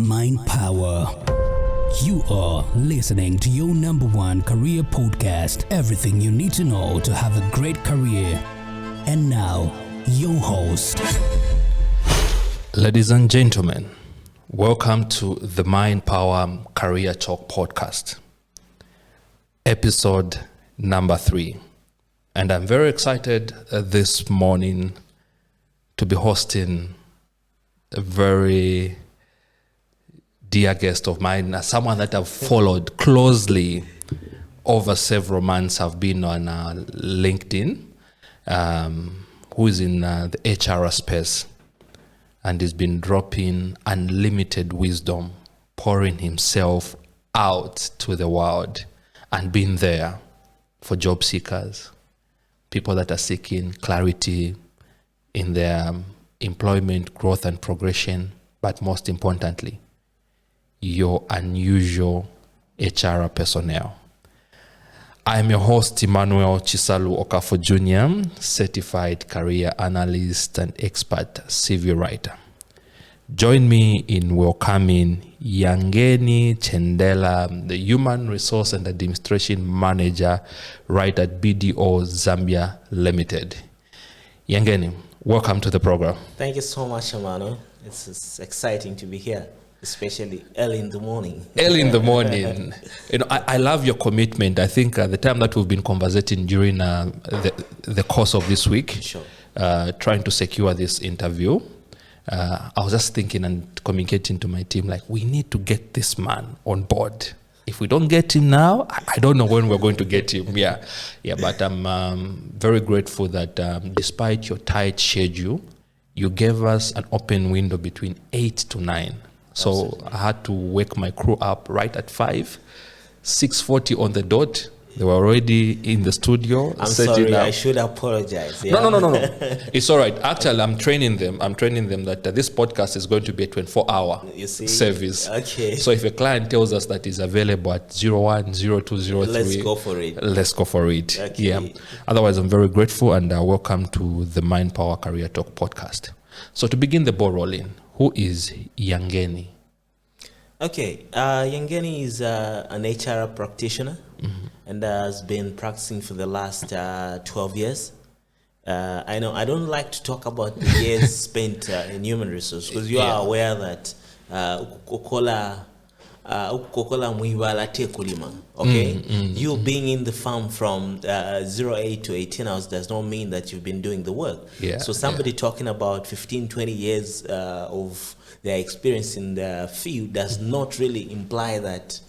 Mind Power. You are listening to your number one career podcast. Everything you need to know to have a great career. And now, your host. Ladies and gentlemen, welcome to the Mind Power Career Talk podcast, episode number 3. And I'm very excited this morning to be hosting a very dear guest of mine, someone that I've followed closely over several months. I've been on LinkedIn, who is in the HR space, and he's been dropping unlimited wisdom, pouring himself out to the world and being there for job seekers, people that are seeking clarity in their employment, growth and progression, but most importantly, your unusual HR personnel. I am your host, Emmanuel Chisalu Okafo Jr., certified career analyst and expert CV writer. Join me in welcoming Yangeni Chendela, the Human Resource and Administration Manager right at BDO Zambia Limited. Yangeni, welcome to the program. Thank you so much, Emmanuel. It's exciting to be here, especially early in the morning. Early in the morning. I love your commitment. I think the time that we've been conversating during the course of this week, Sure. Trying to secure this interview, I was just thinking and communicating to my team, like, we need to get this man on board. If we don't get him now, I don't know when we're going to get him. Yeah. But I'm very grateful that despite your tight schedule, you gave us an open window between 8 to 9. So absolutely. I had to wake my crew up right at 5, 6:40 on the dot. They were already in the studio. I'm sorry, I should apologize. Yeah. No. It's all right. Actually, I'm training them that this podcast is going to be a 24-hour service. Okay. So if a client tells us that is available at 010203, let's go for it. Let's go for it. Okay. Yeah. Otherwise, I'm very grateful and welcome to the Mind Power Career Talk podcast. So to begin the ball rolling, who is Yangeni? Okay. Yangeni is an HR practitioner, and has been practicing for the last 12 years. I know I don't like to talk about the years spent in human resources, because you are aware that you being in the farm from 08 to 18 hours does not mean that you've been doing the work. So somebody talking about 15, 20 years of their experience in the field does not really imply that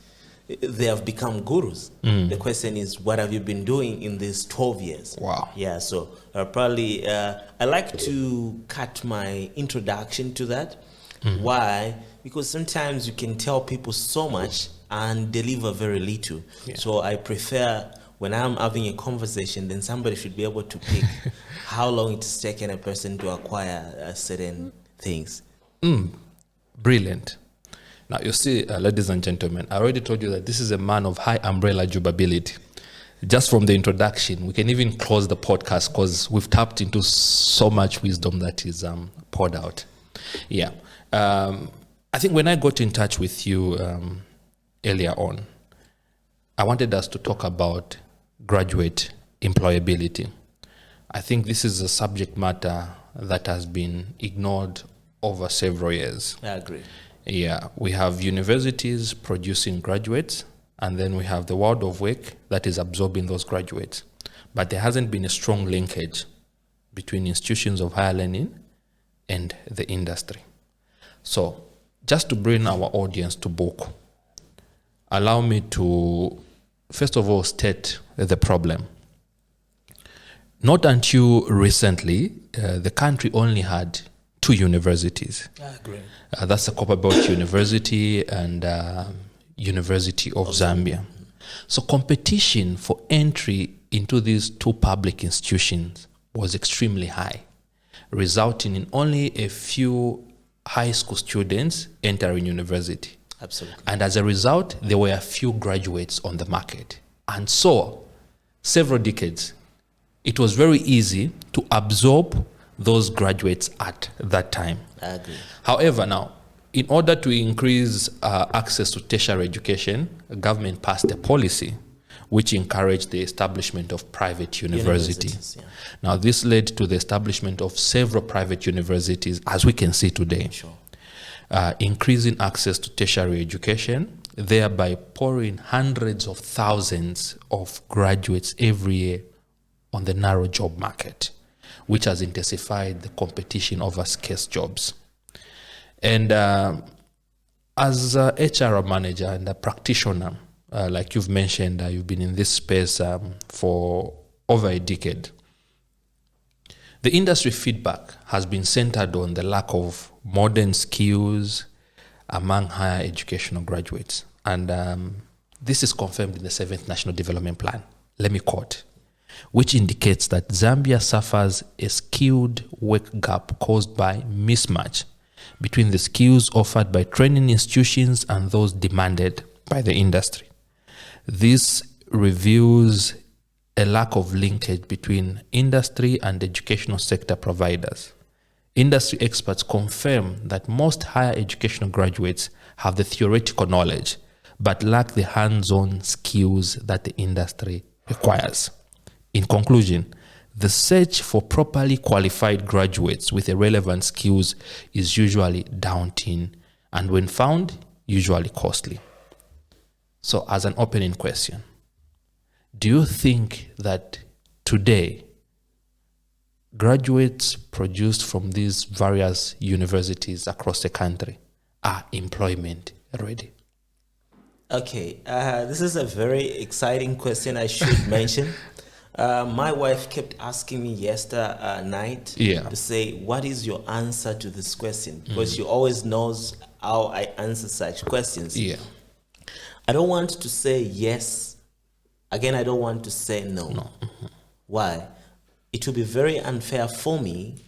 they have become gurus. The question is, what have you been doing in these 12 years? Wow. Yeah, so probably I like to cut my introduction to that. Why? Because sometimes you can tell people so much and deliver very little. So I prefer, when I'm having a conversation, then somebody should be able to pick how long it has taken a person to acquire certain things. Brilliant. Now, you see, ladies and gentlemen, I already told you that this is a man of high umbrella durability. Just from the introduction, we can even close the podcast because we've tapped into so much wisdom that is poured out. Yeah. I think when I got in touch with you earlier on, I wanted us to talk about graduate employability. I think this is a subject matter that has been ignored over several years. I agree. Yeah, we have universities producing graduates, and then we have the world of work that is absorbing those graduates. But there hasn't been a strong linkage between institutions of higher learning and the industry. So, just to bring our audience to book, allow me to, first of all, state the problem. Not until recently, the country only had 2 universities. I agree. That's the Copperbelt University and University of Zambia. So competition for entry into these 2 public institutions was extremely high, resulting in only a few high school students entering university. Absolutely. And as a result, there were a few graduates on the market. And so, several decades, it was very easy to absorb those graduates at that time. I agree. However, now, in order to increase access to tertiary education, the government passed a policy which encouraged the establishment of private universities. Yeah. Now, this led to the establishment of several private universities, as we can see today, Sure. increasing access to tertiary education, thereby pouring hundreds of thousands of graduates every year on the narrow job market, which has intensified the competition over scarce jobs. And as a HR manager and a practitioner, like you've mentioned, you've been in this space for over a decade. The industry feedback has been centered on the lack of modern skills among higher educational graduates. And this is confirmed in the 7th National Development Plan. Let me quote, which indicates that Zambia suffers a skilled work gap caused by mismatch between the skills offered by training institutions and those demanded by the industry. This reveals a lack of linkage between industry and educational sector providers. Industry experts confirm that most higher educational graduates have the theoretical knowledge but lack the hands-on skills that the industry requires. In conclusion, the search for properly qualified graduates with the relevant skills is usually daunting and, when found, usually costly. So, as an opening question, do you think that today graduates produced from these various universities across the country are employment ready? Okay, this is a very exciting question I should mention. My wife kept asking me yesterday night to say, what is your answer to this question? Because she always knows how I answer such questions. Yeah. I don't want to say yes. Again, I don't want to say no. Mm-hmm. Why? It will be very unfair for me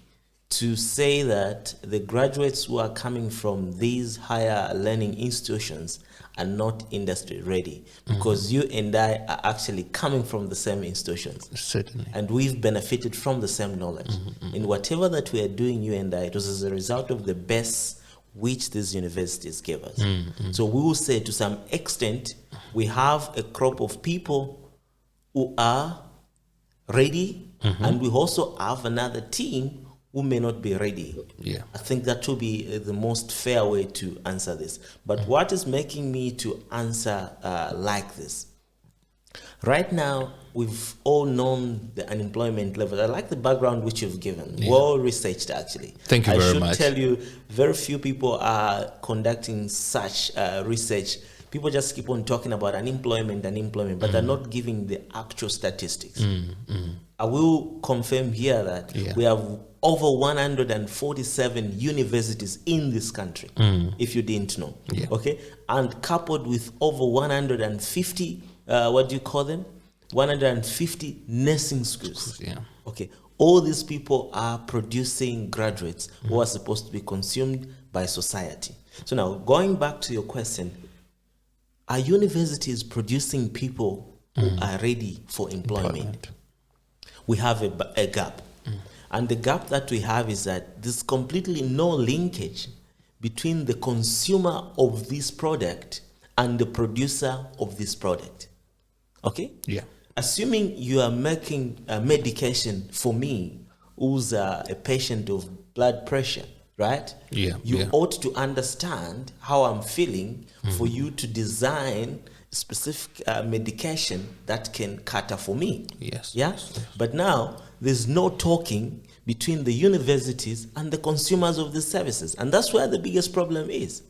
to say that the graduates who are coming from these higher learning institutions are not industry ready, because you and I are actually coming from the same institutions. Certainly. And we've benefited from the same knowledge. In whatever that we are doing, you and I, it was as a result of the best which these universities gave us. So we will say, to some extent, we have a crop of people who are ready, and we also have another team who may not be ready. Yeah. I think that will be the most fair way to answer this. But what is making me to answer like this? Right now, we've all known the unemployment level. I like the background which you've given. Yeah. Well researched, actually. Thank you very much. I should tell you, very few people are conducting such research. People just keep on talking about unemployment, but they're not giving the actual statistics. I will confirm here that we have over 147 universities in this country, if you didn't know. Yeah. Okay? And coupled with over 150, what do you call them? 150 nursing schools. Yeah. Okay. All these people are producing graduates who are supposed to be consumed by society. So now, going back to your question, are universities producing people who are ready for employment? We have a gap. And the gap that we have is that there's completely no linkage between the consumer of this product and the producer of this product. Okay? Yeah. Assuming you are making a medication for me, who's a patient of blood pressure, right? Yeah. You ought to understand how I'm feeling for you to design specific medication that can cater for me. Yes. Yeah? But now, there's no talking between the universities and the consumers of the services. And that's where the biggest problem is.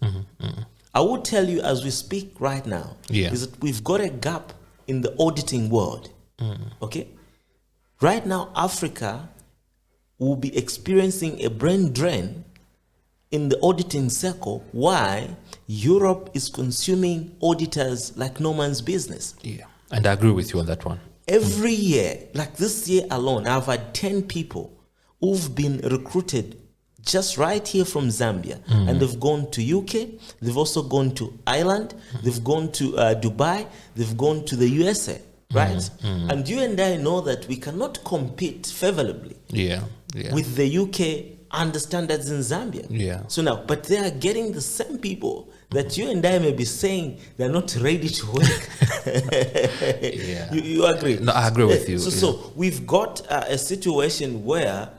I would tell you, as we speak right now, is that we've got a gap in the auditing world. Okay? Right now, Africa will be experiencing a brain drain in the auditing circle. Why? Europe is consuming auditors like no man's business. Yeah. And I agree with you on that one. Every year, like this year alone, I've had 10 people who've been recruited just right here from Zambia. And they've gone to UK, they've also gone to Ireland, they've gone to Dubai, they've gone to the USA, right? And you and I know that we cannot compete favorably Yeah. with the UK and the standards in Zambia. Yeah. So now, but they are getting the same people that you and I may be saying they're not ready to work. Yeah. You agree? No, I agree with you. So we've got a situation where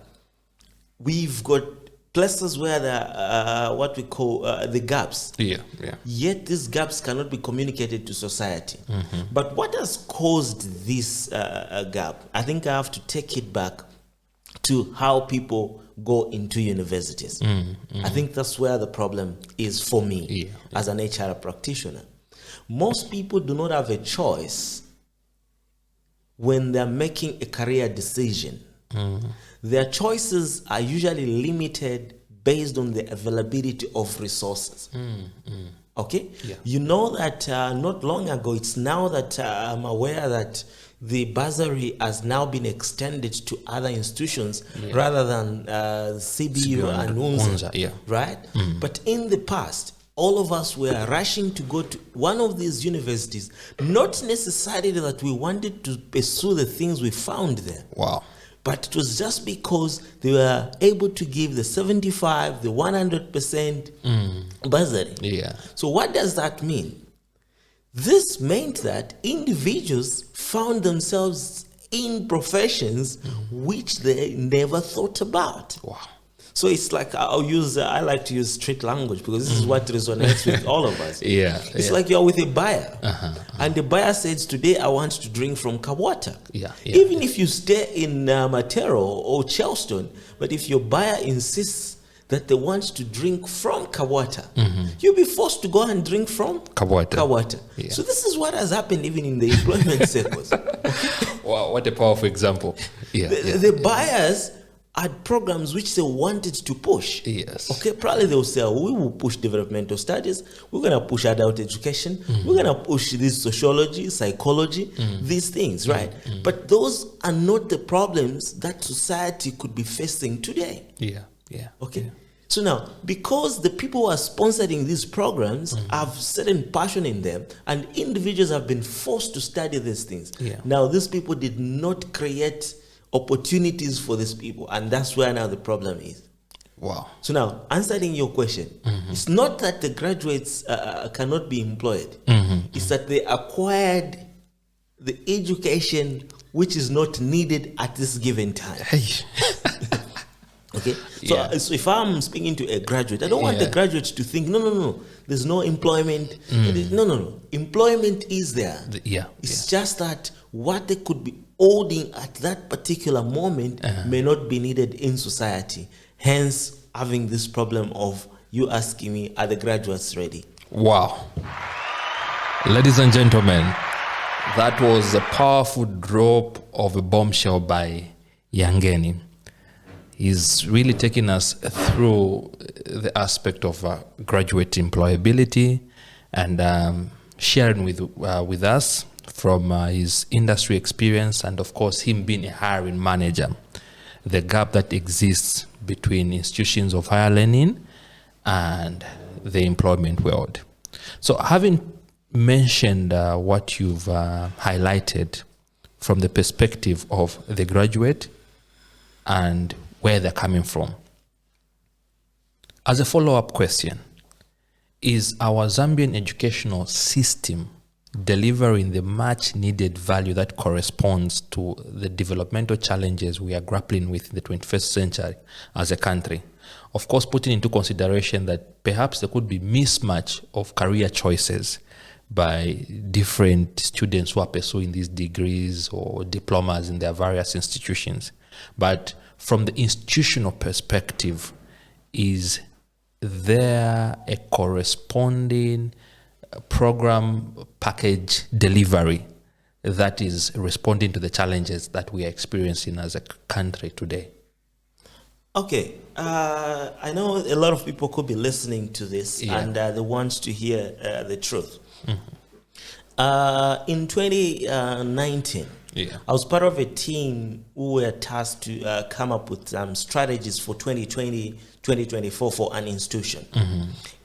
we've got places where there are what we call the gaps. Yeah. Yet these gaps cannot be communicated to society. But what has caused this gap? I think I have to take it back to how people go into universities. I think that's where the problem is for me as an HR practitioner. Most people do not have a choice when they're making a career decision. Their choices are usually limited based on the availability of resources. Okay? Yeah. You know that not long ago, it's now that I'm aware that the bursary has now been extended to other institutions rather than CBU and UNZA, right? But in the past, all of us were rushing to go to one of these universities, not necessarily that we wanted to pursue the things we found there. Wow. But it was just because they were able to give the 75, the 100% bursary. Yeah. So what does that mean? This meant that individuals found themselves in professions which they never thought about. Wow. So it's like I like to use street language because this is what resonates with all of us. It's like you're with a buyer, and the buyer says, "Today I want to drink from Kawata." Even if you stay in Matero or Charleston, but if your buyer insists that they want to drink from Kawata, you'll be forced to go and drink from Kawata. So this is what has happened even in the employment circles. Wow, what a powerful example. The buyers had programs which they wanted to push. Yes. Okay, probably they'll say, we will push developmental studies, we're going to push adult education, we're going to push this sociology, psychology, these things, right? But those are not the problems that society could be facing today. Okay. So now, because the people who are sponsoring these programs have certain passion in them, and individuals have been forced to study these things. Now, these people did not create opportunities for these people, and that's where now the problem is. Wow. So now, answering your question, it's not that the graduates cannot be employed. It's that they acquired the education which is not needed at this given time. Okay, so if I'm speaking to a graduate, I don't want the graduate to think, no, there's no employment. No, employment is there. It's just that what they could be holding at that particular moment may not be needed in society. Hence, having this problem of you asking me, are the graduates ready? Wow. Ladies and gentlemen, that was a powerful drop of a bombshell by Yangeni. He's really taking us through the aspect of graduate employability and sharing with us from his industry experience and, of course, him being a hiring manager, the gap that exists between institutions of higher learning and the employment world. So having mentioned what you've highlighted from the perspective of the graduate and where they're coming from. As a follow-up question, is our Zambian educational system delivering the much needed value that corresponds to the developmental challenges we are grappling with in the 21st century as a country? Of course, putting into consideration that perhaps there could be mismatch of career choices by different students who are pursuing these degrees or diplomas in their various institutions. But from the institutional perspective, is there a corresponding program package delivery that is responding to the challenges that we are experiencing as a country today? Okay, I know a lot of people could be listening to this and they want to hear the truth. In 2019, I was part of a team who were tasked to come up with strategies for 2020, 2024 for an institution.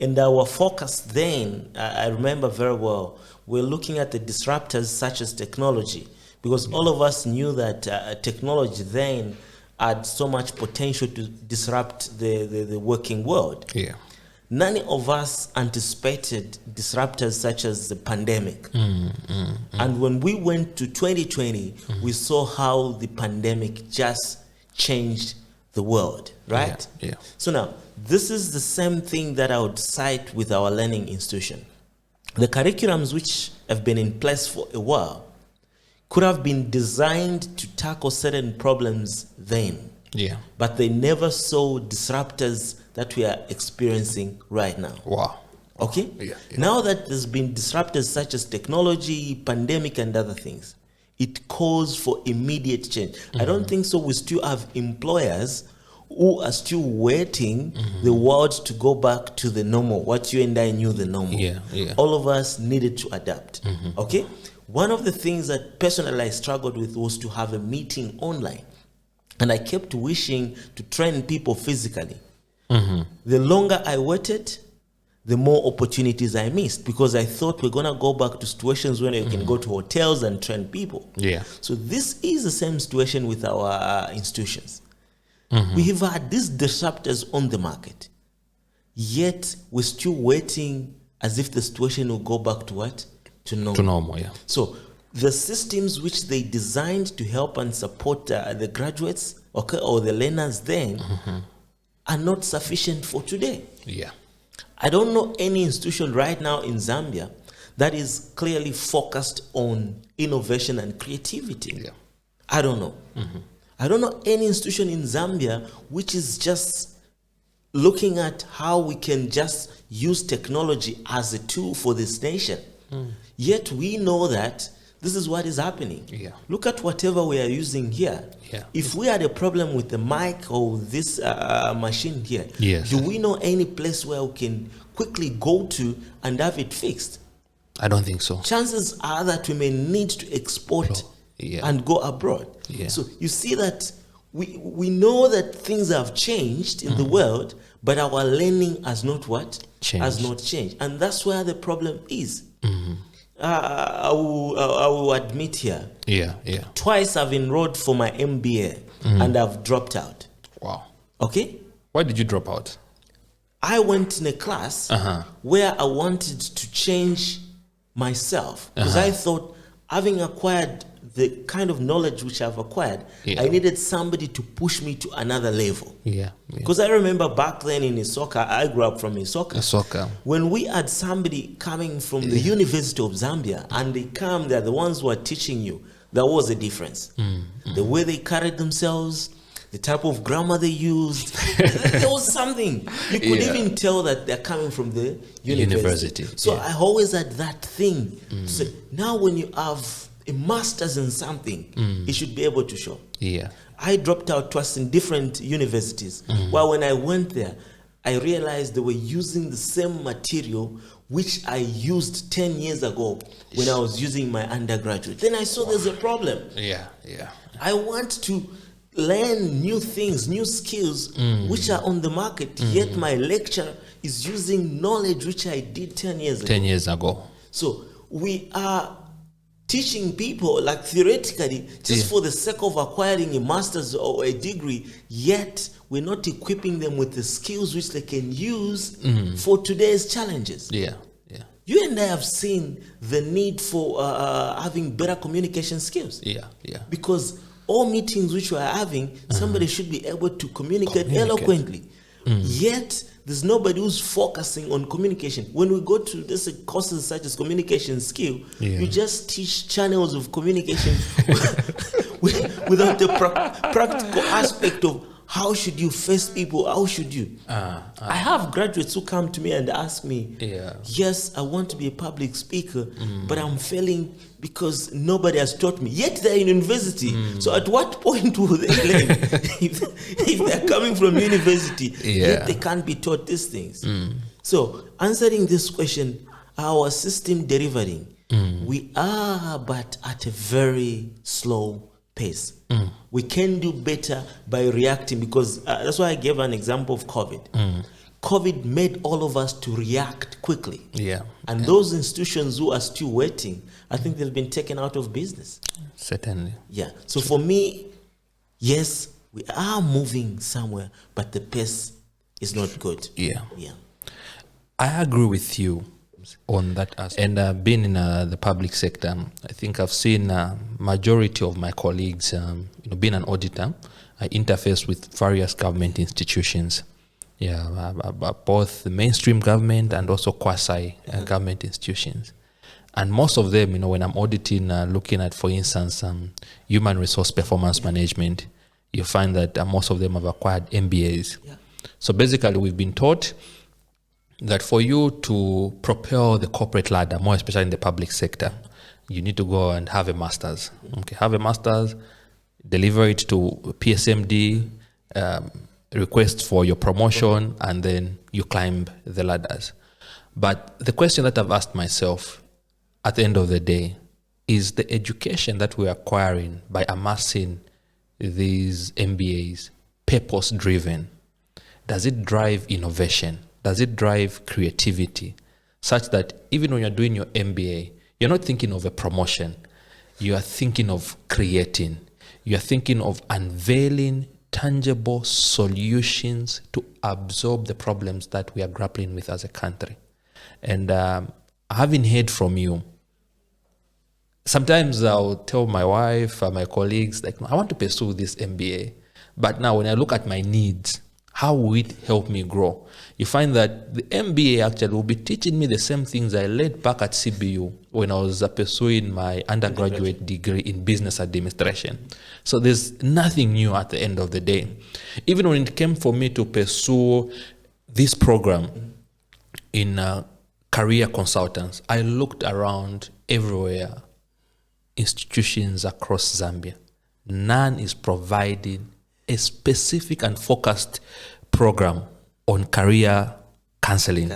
And our focus then, I remember very well, we're looking at the disruptors such as technology, because all of us knew that technology then had so much potential to disrupt the working world. Yeah. None of us anticipated disruptors such as the pandemic. And when we went to 2020, we saw how the pandemic just changed the world, right? Yeah. So now, this is the same thing that I would cite with our learning institution. The curriculums which have been in place for a while could have been designed to tackle certain problems then. Yeah. But they never saw disruptors that we are experiencing right now. Wow. Okay? Yeah. Now that there's been disruptors such as technology, pandemic, and other things, it calls for immediate change. I don't think so. We still have employers who are still waiting the world to go back to the normal, what you and I knew the normal. Yeah. All of us needed to adapt. Okay? One of the things that personally I struggled with was to have a meeting online. And I kept wishing to train people physically. The longer I waited, the more opportunities I missed, because I thought we're going to go back to situations where you can go to hotels and train people. Yeah. So this is the same situation with our institutions. We have had these disruptors on the market, yet we're still waiting as if the situation will go back to what? To normal. To normal, yeah. So the systems which they designed to help and support the graduates, okay, or the learners then are not sufficient for today. Yeah. I don't know any institution right now in Zambia that is clearly focused on innovation and creativity. Yeah. I don't know. I don't know any institution in Zambia which is just looking at how we can just use technology as a tool for this nation. Yet we know that this is what is happening. Yeah. Look at whatever we are using here. Yeah. If we had a problem with the mic or this machine here, Yes. do we know any place where we can quickly go to and have it fixed? I don't think so. Chances are that we may need to export Yeah. and go abroad. Yeah. So you see that we know that things have changed in the world, but our learning has not what? Changed. Has not changed. And that's where the problem is. I will admit here, Yeah. twice I've enrolled for my MBA and I've dropped out. Wow. Okay? Why did you drop out? I went in a class where I wanted to change myself because I thought, having acquired the kind of knowledge which I've acquired, Yeah. I needed somebody to push me to another level. Yeah. Because I remember back then in Isoka, I grew up from Isoka. Soccer. When we had somebody coming from the University of Zambia and they come, they're the ones who are teaching you, there was a difference. The way they carried themselves, the type of grammar they used, there was something. You could even tell that they're coming from the university. So I always had that thing to say, now when you have a master's in something, you should be able to show. Yeah. I dropped out twice in different universities. Well, when I went there, I realized they were using the same material which I used 10 years ago when I was using my undergraduate. Then I saw there's a problem. Yeah. I want to learn new things, new skills which are on the market, yet my lecturer is using knowledge which I did 10 years ago. 10 years ago. So we are teaching people like theoretically just for the sake of acquiring a master's or a degree, yet we're not equipping them with the skills which they can use for today's challenges. Yeah. You and I have seen the need for having better communication skills. Yeah. Because all meetings which we are having, somebody should be able to communicate eloquently. Yet there's nobody who's focusing on communication. When we go to this courses such as communication skill, you just teach channels of communication without the practical aspect of how should you face people, how should you. I have graduates who come to me and ask me, yes, I want to be a public speaker, but I'm failing because nobody has taught me. Yet they're in university. So at what point will they learn if they're coming from university, yet they can't be taught these things? So answering this question, our system delivering, we are but at a very slow pace. We can do better by reacting, because that's why I gave an example of COVID. COVID made all of us to react quickly. And those institutions who are still waiting, I think they've been taken out of business. Certainly. So for me, yes, We are moving somewhere, but the pace is not good. Yeah. Yeah. I agree with you on that aspect. And being in the public sector, I think I've seen majority of my colleagues, being an auditor, I interface with various government institutions. Yeah, both the mainstream government and also quasi-government institutions. And most of them, when I'm auditing, looking at, for instance, human resource performance management, you find that most of them have acquired MBAs. Yeah. So basically, we've been taught that for you to propel the corporate ladder, more especially in the public sector, you need to go and have a master's. Okay, have a master's, deliver it to PSMD, request for your promotion, and then you climb the ladders. But the question that I've asked myself at the end of the day is the education that we're acquiring by amassing these MBAs purpose-driven? Does it drive innovation? Does it drive creativity? Such that even when you're doing your MBA, you're not thinking of a promotion. You are thinking of creating. You are thinking of unveiling tangible solutions to absorb the problems that we are grappling with as a country. And having heard from you, sometimes I'll tell my wife or my colleagues, like, I want to pursue this MBA. But now when I look at my needs, how will it help me grow? You find that the MBA actually will be teaching me the same things I learned back at CBU when I was pursuing my undergraduate degree in business administration. So there's nothing new at the end of the day. Even when it came for me to pursue this program in career consultants, I looked around everywhere, institutions across Zambia. None is providing a specific and focused program on career counseling.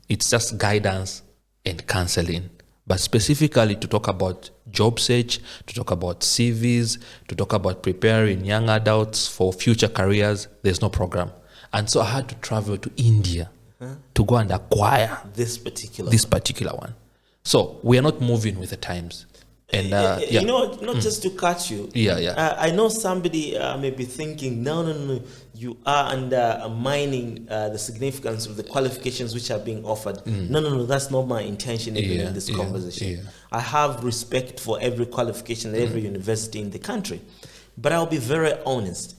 It's just guidance and counseling. But specifically to talk about job search, to talk about CVs, to talk about preparing young adults for future careers, there's no program. And so I had to travel to India to go and acquire this particular one. So we are not moving with the times. And not just to catch you. I know somebody may be thinking, no, you are undermining the significance of the qualifications which are being offered. No, that's not my intention in this conversation. I have respect for every qualification at every university in the country, but I'll be very honest.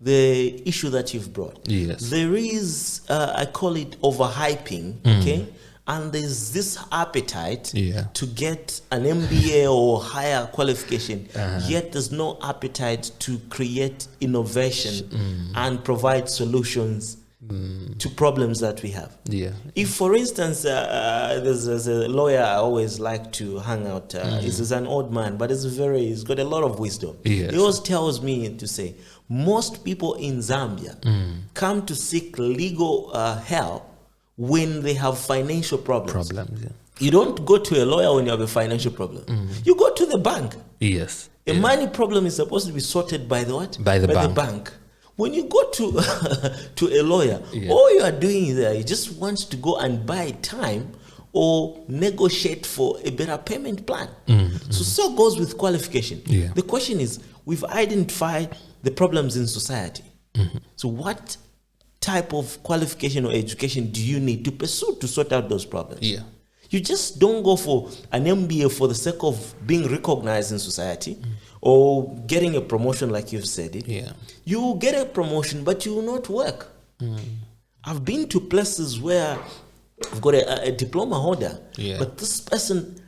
The issue that you've brought, there is, I call it overhyping, okay? And there's this appetite to get an MBA or higher qualification, yet there's no appetite to create innovation and provide solutions to problems that we have. If, for instance, there's a lawyer I always like to hang out, he's an old man, but he's got a lot of wisdom. He always tells me to say, most people in Zambia come to seek legal help when they have financial problems. You don't go to a lawyer when you have a financial problem. You go to the bank. A money problem is supposed to be sorted by the what? By the bank. When you go to a lawyer, all you are doing there, you just want to go and buy time or negotiate for a better payment plan. So goes with qualification. The question is, we've identified the problems in society. So what type of qualification or education do you need to pursue to sort out those problems? You just don't go for an MBA for the sake of being recognized in society or getting a promotion like you've said it. You will get a promotion, but you will not work. I've been to places where I've got a diploma holder, but this person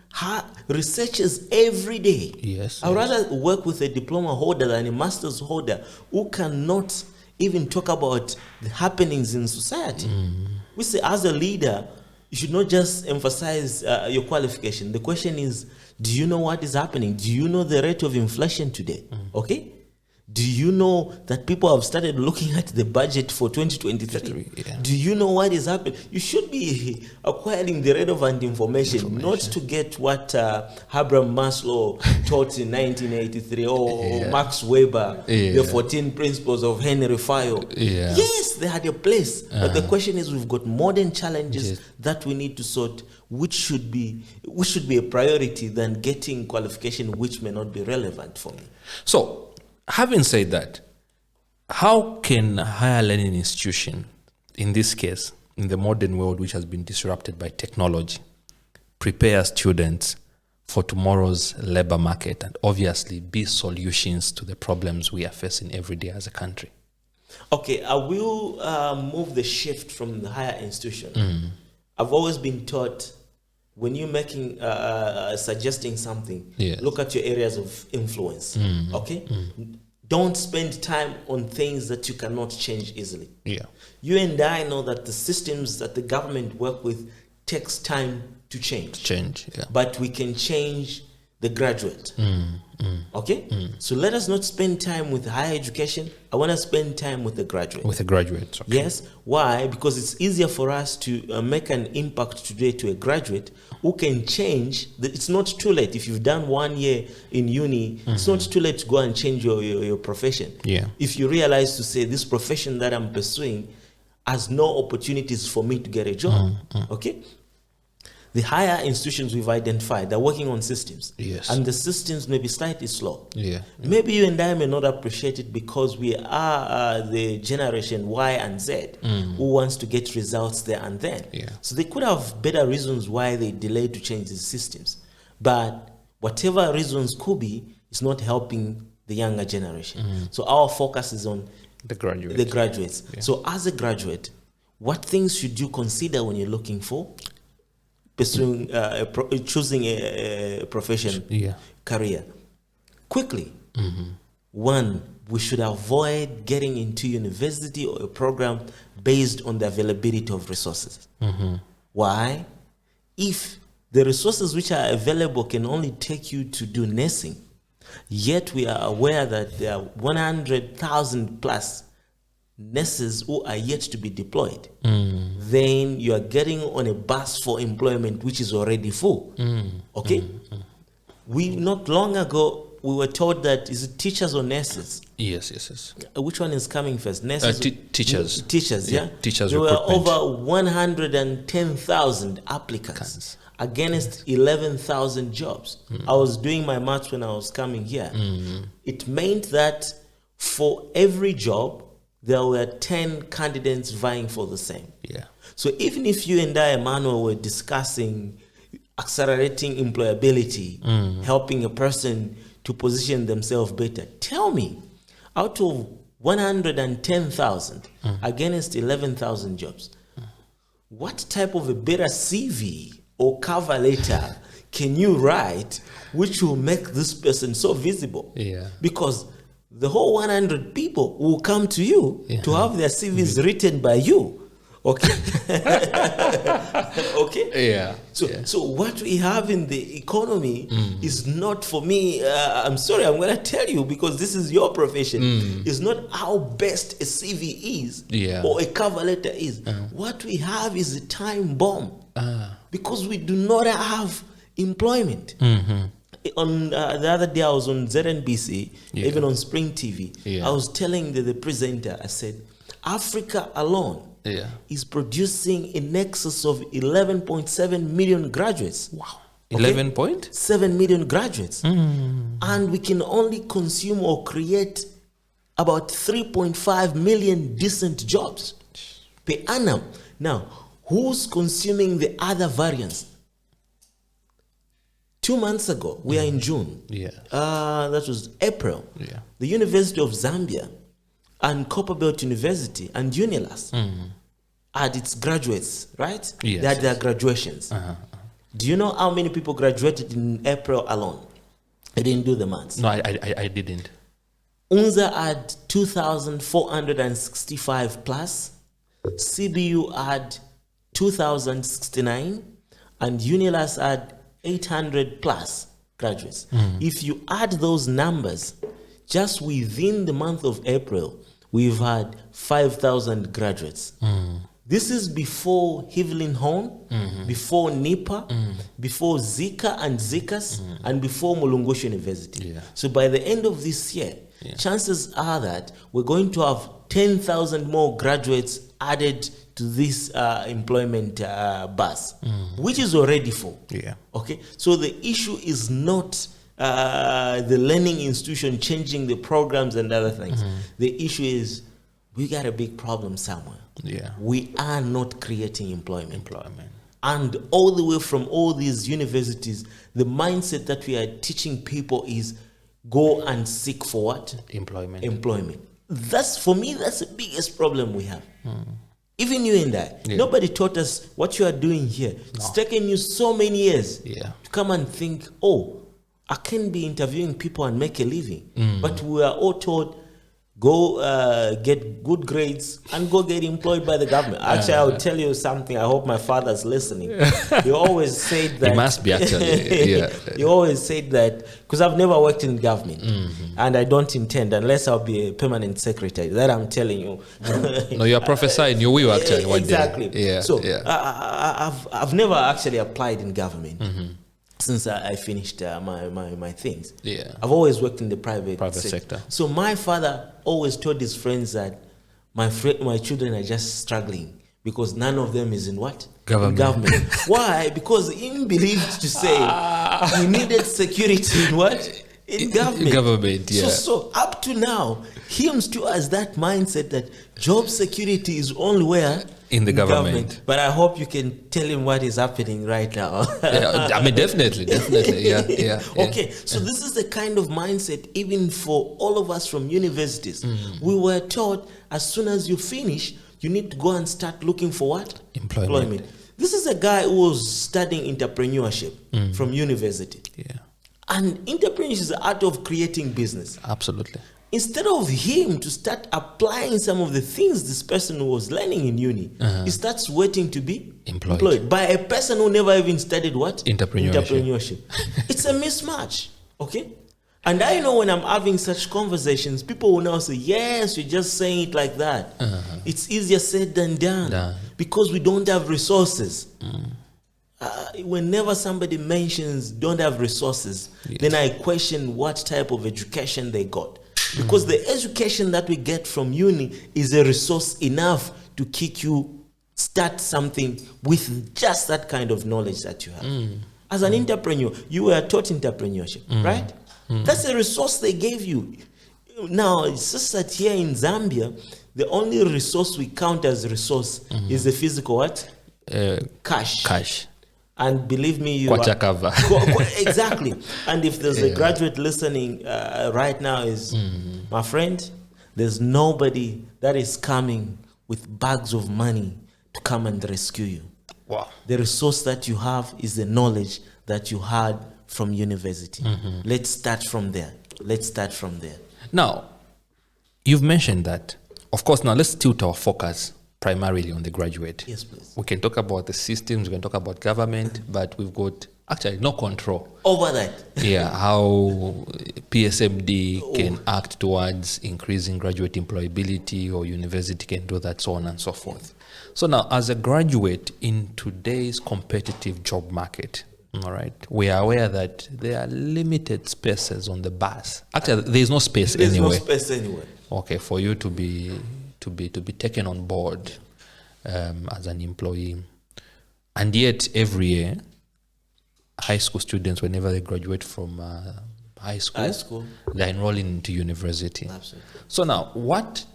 researches every day. I'd rather work with a diploma holder than a master's holder who cannot even talk about the happenings in society. We say, as a leader, you should not just emphasize your qualification. The question is, do you know what is happening? Do you know the rate of inflation today? Okay? Do you know that people have started looking at the budget for 2023? Do you know what is happening? You should be acquiring the relevant information, not to get what Abraham Maslow taught in 1983 or Max Weber, the 14 principles of Henry Fayol. Yes, they had a place. But the question is, we've got modern challenges that we need to sort, which should be a priority than getting qualification which may not be relevant for me. So, having said that, how can a higher learning institution, in this case, in the modern world which has been disrupted by technology, prepare students for tomorrow's labor market and obviously be solutions to the problems we are facing every day as a country? Okay, I will move the shift from the higher institution. I've always been taught when you're making suggesting something, Yes. look at your areas of influence. Okay, don't spend time on things that you cannot change easily. Yeah. You and I know that the systems that the government work with takes time to change. Yeah. But we can change the graduate. Okay? So let us not spend time with higher education. I want to spend time with the graduate. With the graduates. Okay. Yes. Why? Because it's easier for us to make an impact today to a graduate who can change. It's not too late. If you've done 1 year in uni, it's not too late to go and change your profession. Yeah. If you realize to say, this profession that I'm pursuing has no opportunities for me to get a job. Okay? The higher institutions we've identified, they're working on systems. Yes. And the systems may be slightly slow. Yeah. Maybe you and I may not appreciate it because we are the generation Y and Z who wants to get results there and then. Yeah. So they could have better reasons why they delayed to change these systems. But whatever reasons could be, it's not helping the younger generation. So our focus is on The graduates. the graduates. Yeah. So as a graduate, what things should you consider when you're looking for pursuing, choosing a profession, Yeah. career? Quickly, one, we should avoid getting into university or a program based on the availability of resources. Why? If the resources which are available can only take you to do nursing, yet we are aware that there are 100,000 plus nurses who are yet to be deployed, then you are getting on a bus for employment which is already full. Okay? We not long ago we were told that is it teachers or nurses? Yes. Which one is coming first? Nurses? Teachers. Teachers, yeah. Teachers There were recruitment. over 110,000 applicants against 11,000 jobs. I was doing my maths when I was coming here. It meant that for every job, there were 10 candidates vying for the same. Yeah. So even if you and I, Emmanuel, were discussing accelerating employability, helping a person to position themselves better, tell me, out of 110,000 against 11,000 jobs, what type of a better CV or cover letter can you write which will make this person so visible? Yeah. Because the whole 100 people will come to you to have their CVs written by you. Okay. Okay. Yeah. So what we have in the economy is not, for me, I'm sorry, I'm going to tell you because this is your profession, is not how best a CV is or a cover letter is. What we have is a time bomb because we do not have employment. On the other day, I was on ZNBC, even on Spring TV. I was telling the presenter, I said, Africa alone is producing in excess of 11.7 million graduates. Wow. 11 point? 7 million graduates. And we can only consume or create about 3.5 million decent jobs per annum. Now, who's consuming the other variants? 2 months ago, we are in June. That was April. The University of Zambia and Copperbelt University and Unilas had its graduates, right? They had their graduations. Do you know how many people graduated in April alone? I didn't do the maths. No, I didn't. UNZA had 2,465 plus. CBU had 2,069. And Unilas had 800 plus graduates. If you add those numbers, just within the month of April, we've had 5,000 graduates. This is before Evelyn Horn, before NIPA, before Zika and Zikas, and before Mulungushi University. So by the end of this year, chances are that we're going to have 10,000 more graduates added to this employment bus, which is already full. Okay, so the issue is not the learning institution changing the programs and other things. The issue is we got a big problem somewhere. Yeah. We are not creating employment. And all the way from all these universities, the mindset that we are teaching people is go and seek for what? Employment. That's, for me, that's the biggest problem we have. Even you and I. Yeah. Nobody taught us what you are doing here. No. It's taken you so many years to come and think, oh, I can be interviewing people and make a living. But we are all taught, go get good grades and go get employed by the government. Actually, I'll tell you something. I hope my father's listening. He always said that. He must be, actually. He always said that, because I've never worked in government. And I don't intend, unless I'll be a permanent secretary. That I'm telling you. No, you're prophesying. You will actually one exactly. day. Yeah. So I've never actually applied in government. Since I finished my things. I've always worked in the private sector. So my father always told his friends that my children are just struggling because none of them is in what? Government. Why? Because he believed to say we needed security in what? In government. So up to now, him still has that mindset that job security is only where? In the government. But I hope you can tell him what is happening right now. I mean, definitely. Yeah. Okay, so this is the kind of mindset even for all of us from universities. We were taught as soon as you finish, you need to go and start looking for what? Employment. This is a guy who was studying entrepreneurship from university. And entrepreneurship is the art of creating business. Absolutely. Instead of him to start applying some of the things this person was learning in uni, he starts waiting to be employed by a person who never even studied what? Entrepreneurship. It's a mismatch, okay? And I know when I'm having such conversations, people will now say, yes, you're just saying it like that. It's easier said than done. Because we don't have resources. Whenever somebody mentions don't have resources, then I question what type of education they got. Because the education that we get from uni is a resource enough to kick you start something with just that kind of knowledge that you have. As an entrepreneur, you were taught entrepreneurship, right? That's a resource they gave you. Now, it's just that here in Zambia, the only resource we count as a resource is the physical what? Cash. And believe me, you are, exactly. And if there's a graduate listening right now, is my friend, there's nobody that is coming with bags of money to come and rescue you. Wow. The resource that you have is the knowledge that you had from university. Let's start from there. Now, you've mentioned that. Of course, now let's tilt our focus primarily on the graduate. Yes, please. We can talk about the systems, we can talk about government, but we've got actually no control over that. How PSMD can act towards increasing graduate employability, or university can do that, so on and so forth. So now, as a graduate in today's competitive job market, all right, we are aware that there are limited spaces on the bus. Actually, there's no space anywhere. There's no space anywhere. Okay, for you to be taken on board as an employee. And yet every year, high school students, whenever they graduate from high school, they're enrolling into university. Absolutely. So now, what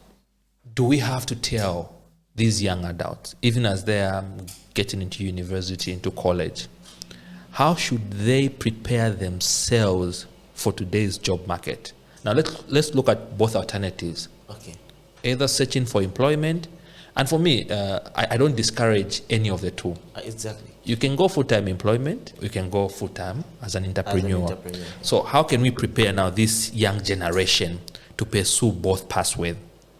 do we have to tell these young adults, even as they are getting into university, into college? How should they prepare themselves for today's job market? Now, let's look at both alternatives. Okay. Either searching for employment, and for me, I don't discourage any of the two. Exactly. You can go full-time employment, you can go full-time as an entrepreneur. So how can we prepare now this young generation to pursue both pathways?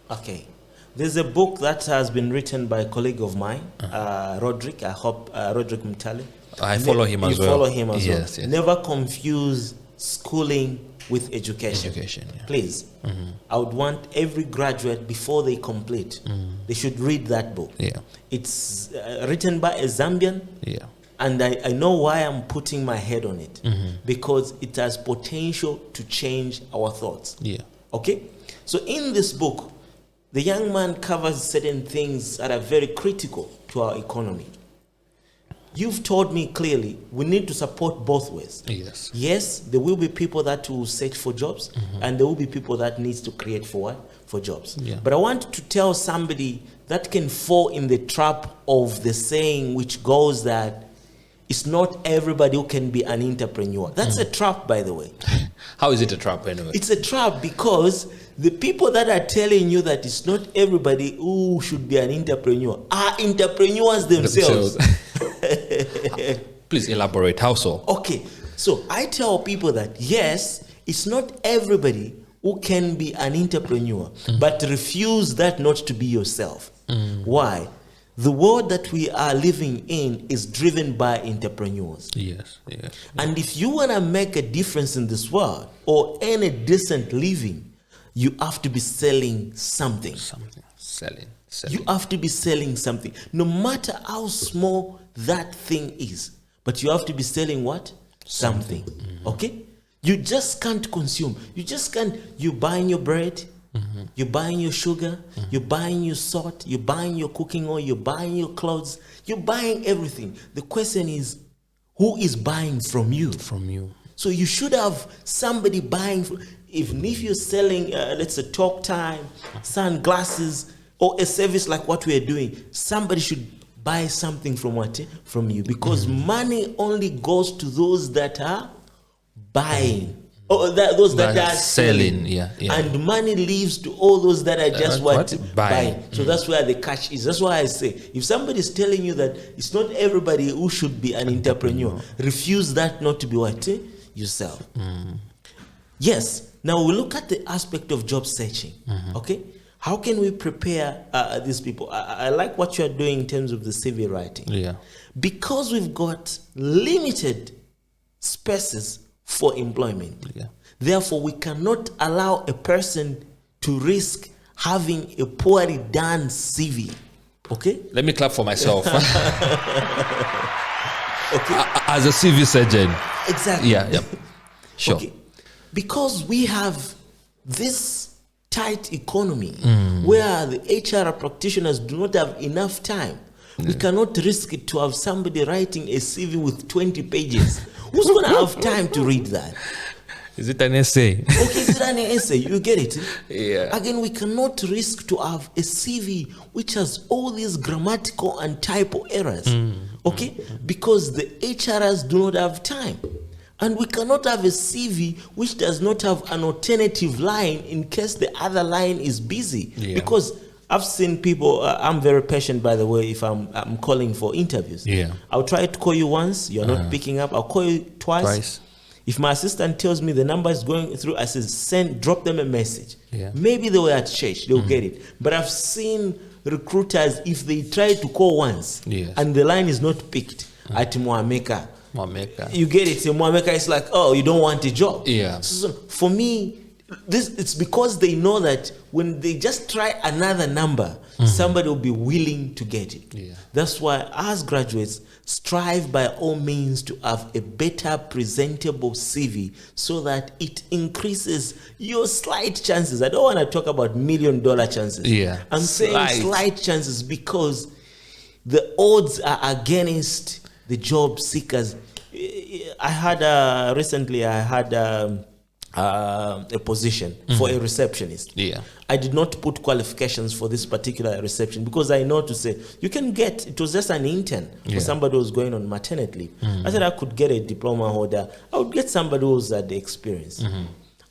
Okay. There's a book that has been written by a colleague of mine, Roderick. I hope Roderick Mutale. I follow him as well. You follow him as well. Yes. Never confuse schooling with education. Please. I would want every graduate, before they complete, they should read that book. It's written by a Zambian. And I know why I'm putting my head on it. Because it has potential to change our thoughts. Okay? So in this book, the young man covers certain things that are very critical to our economy. you've told me clearly we need to support both ways. Yes. Yes, there will be people that will search for jobs, and there will be people that needs to create for what? For jobs. Yeah. But I want to tell somebody that can fall in the trap of the saying which goes that it's not everybody who can be an entrepreneur. That's a trap, by the way. How is it a trap anyway? It's a trap because the people that are telling you that it's not everybody who should be an entrepreneur are entrepreneurs themselves. Please elaborate. How so? Okay, so I tell people that yes, it's not everybody who can be an entrepreneur, but refuse that not to be yourself. Why? The world that we are living in is driven by entrepreneurs. Yes, yes. And if you want to make a difference in this world or earn a decent living, you have to be selling something. Selling. You have to be selling something, no matter how small that thing is. But you have to be selling what? Something. Okay? You just can't consume. You just can't. You're buying your bread. You're buying your sugar. You're buying your salt. You're buying your cooking oil. You're buying your clothes. You're buying everything. The question is, who is buying from you? From you. So you should have somebody buying. Even if you're selling, let's say, talk time, sunglasses, or a service like what we are doing, somebody should buy something from what? From you. Because money only goes to those that are buying. Or those that are selling. Yeah. And money leaves to all those that are just buying. So that's where the catch is. That's why I say, if somebody is telling you that it's not everybody who should be an entrepreneur, refuse that not to be what? Yourself. Yes. Now we look at the aspect of job searching. Okay? How can we prepare these people? I like what you are doing in terms of the CV writing. Yeah. Because we've got limited spaces for employment. Yeah. Therefore, we cannot allow a person to risk having a poorly done CV. Okay? Let me clap for myself. Okay. As a CV surgeon. Exactly. Yeah. Sure. Okay. Because we have this tight economy where the HR practitioners do not have enough time. We cannot risk it to have somebody writing a CV with 20 pages. Who's going to have time to read that? Is it an essay? Okay, is it an essay? You get it? Yeah. Again, we cannot risk to have a CV which has all these grammatical and typo errors. Okay? Because the HRs do not have time. And we cannot have a CV which does not have an alternative line in case the other line is busy. Yeah. Because I've seen people, I'm very patient, by the way, if I'm calling for interviews. Yeah. I'll try to call you once, you're not picking up. I'll call you twice. If my assistant tells me the number is going through, I say, drop them a message. Yeah. Maybe they were at church, they'll get it. But I've seen recruiters, if they try to call once and the line is not picked at Mwameka, you get it. Mwameka is like, oh, you don't want a job. Yeah. So for me, it's because they know that when they just try another number, somebody will be willing to get it. Yeah. That's why as graduates, strive by all means to have a better presentable CV so that it increases your slight chances. I don't want to talk about $1 million chances. Yeah. I'm saying slight chances because the odds are against the job seekers. I had recently a position for a receptionist. Yeah. I did not put qualifications for this particular reception because I know to say you can get, it was just an intern for somebody who was going on maternity leave. I said I could get a diploma holder. I would get somebody who's had the experience.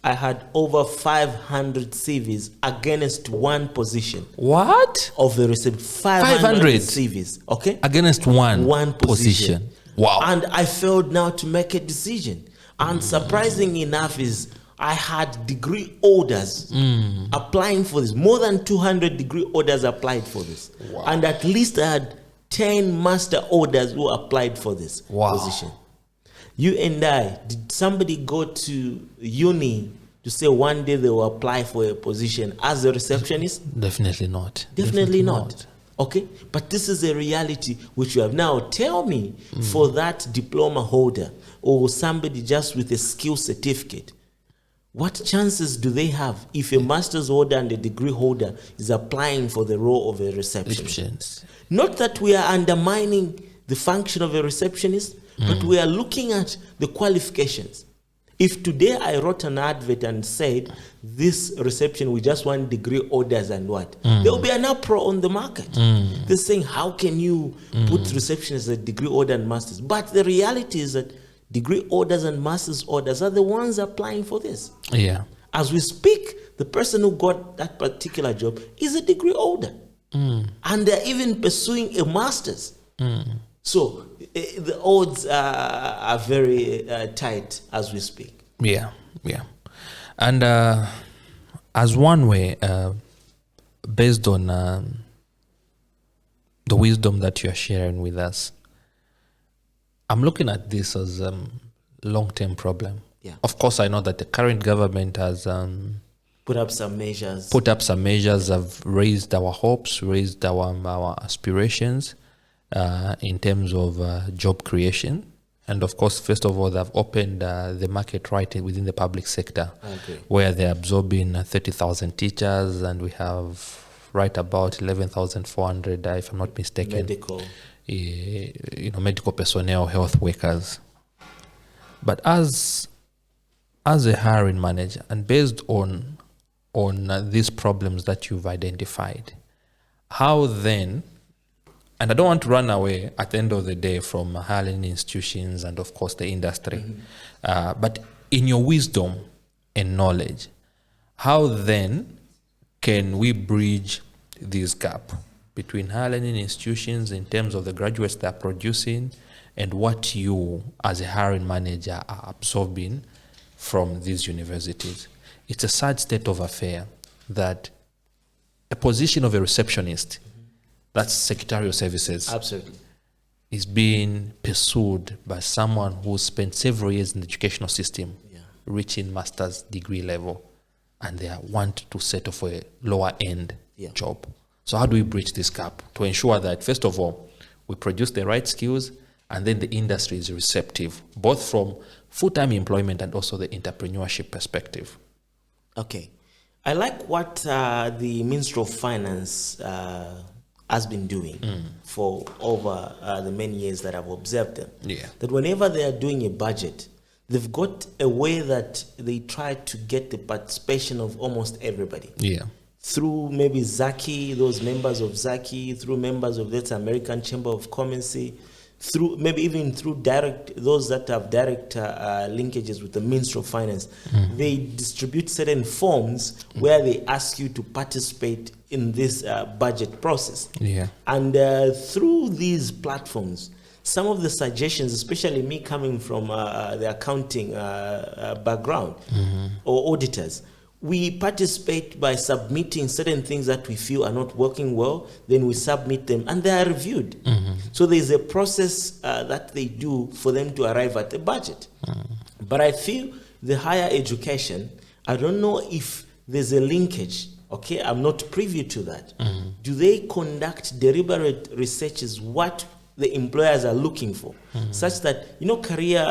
I had over 500 CVs against one position. What? Of the reception. 500 CVs. Okay? Against one position. Wow. And I failed now to make a decision. And surprising enough is I had degree holders applying for this. More than 200 degree holders applied for this. Wow. And at least I had 10 master holders who applied for this position. You and I, did somebody go to uni to say one day they will apply for a position as a receptionist? Definitely not. Definitely not. Okay? But this is a reality which you have. Now, tell me, for that diploma holder or somebody just with a skill certificate, what chances do they have if a master's holder and a degree holder is applying for the role of a receptionist? Not that we are undermining the function of a receptionist, but we are looking at the qualifications. If today I wrote an advert and said, this reception, we just want degree orders and what? There will be an uproar on the market. They're saying, how can you put reception as a degree order and master's? But the reality is that degree orders and master's orders are the ones applying for this. Yeah. As we speak, the person who got that particular job is a degree holder. And they're even pursuing a master's. So the odds are very tight as we speak. Yeah. And as one way, based on the wisdom that you are sharing with us, I'm looking at this as a long-term problem. Yeah. Of course, I know that the current government has put up some measures, have raised our hopes, raised our aspirations in terms of job creation. And of course, first of all, they've opened the market right within the public sector, where they're absorbing 30,000 teachers, and we have right about 11,400, if I'm not mistaken, medical personnel, health workers. But as a hiring manager, and based on these problems that you've identified, how then, and I don't want to run away at the end of the day from hiring institutions and of course the industry, but in your wisdom and knowledge, how then can we bridge this gap between hiring institutions in terms of the graduates they're producing and what you as a hiring manager are absorbing from these universities? It's a sad state of affair that a position of a receptionist, that's secretarial services, absolutely, is being pursued by someone who spent several years in the educational system, reaching master's degree level, and they want to settle for a lower end job. So how do we bridge this gap to ensure that, first of all, we produce the right skills, and then the industry is receptive, both from full-time employment and also the entrepreneurship perspective? Okay. I like what the Ministry of Finance has been doing for over the many years that I've observed them. Yeah. That whenever they are doing a budget, they've got a way that they try to get the participation of almost everybody. Yeah. Through maybe Zaki, those members of Zaki, through members of the American Chamber of Commerce, through maybe even through those that have direct linkages with the Ministry of Finance. They distribute certain forms where they ask you to participate in this budget process. Yeah. And through these platforms, some of the suggestions, especially me coming from the accounting background or auditors, we participate by submitting certain things that we feel are not working well, then we submit them and they are reviewed. So there's a process that they do for them to arrive at a budget. But I feel the higher education, I don't know if there's a linkage, okay? I'm not privy to that. Do they conduct deliberate researches what the employers are looking for, such that, career,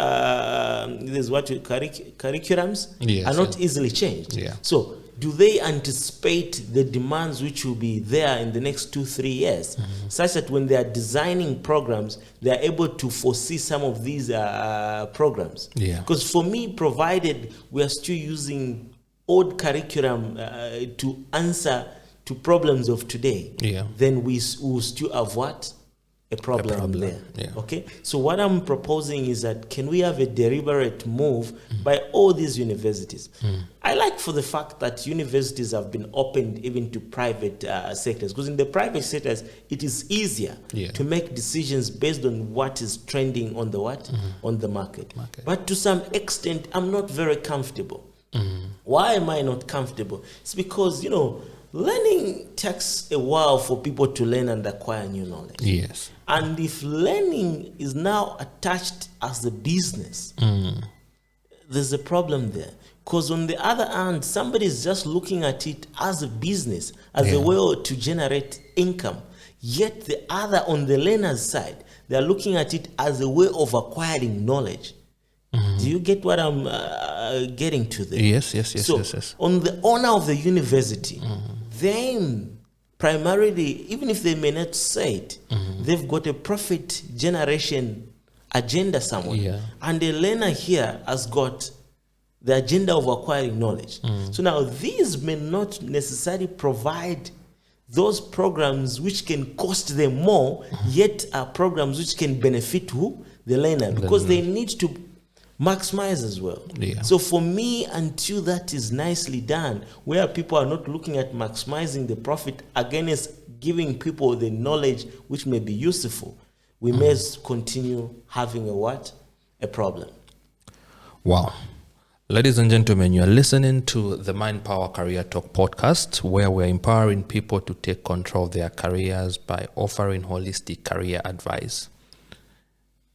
there's what curriculums are not easily changed. Yeah. So do they anticipate the demands which will be there in the next 2-3 years, such that when they are designing programs, they are able to foresee some of these programs? Yeah. Because for me, provided we are still using old curriculum to answer to problems of today, then we will still have what? A problem there. Yeah. Okay. So what I'm proposing is that can we have a deliberate move by all these universities? I like for the fact that universities have been opened even to private sectors, because in the private sectors it is easier to make decisions based on what is trending on the on the market. But to some extent, I'm not very comfortable. Why am I not comfortable? It's because learning takes a while for people to learn and acquire new knowledge. Yes. And if learning is now attached as a business, there's a problem there. Because on the other hand, somebody is just looking at it as a business, as a way to generate income. Yet the other, on the learner's side, they're looking at it as a way of acquiring knowledge. Do you get what I'm getting to there? Yes. So on the owner of the university, then primarily, even if they may not say it, they've got a profit generation agenda somewhere. Yeah. And the learner here has got the agenda of acquiring knowledge. So now these may not necessarily provide those programs which can cost them more, yet are programs which can benefit who? The learner, because they need to maximize as well. Yeah. So for me, until that is nicely done, where people are not looking at maximizing the profit against giving people the knowledge which may be useful, we may continue having a problem. Wow. Ladies and gentlemen, you are listening to the Mind Power Career Talk podcast, where we're empowering people to take control of their careers by offering holistic career advice.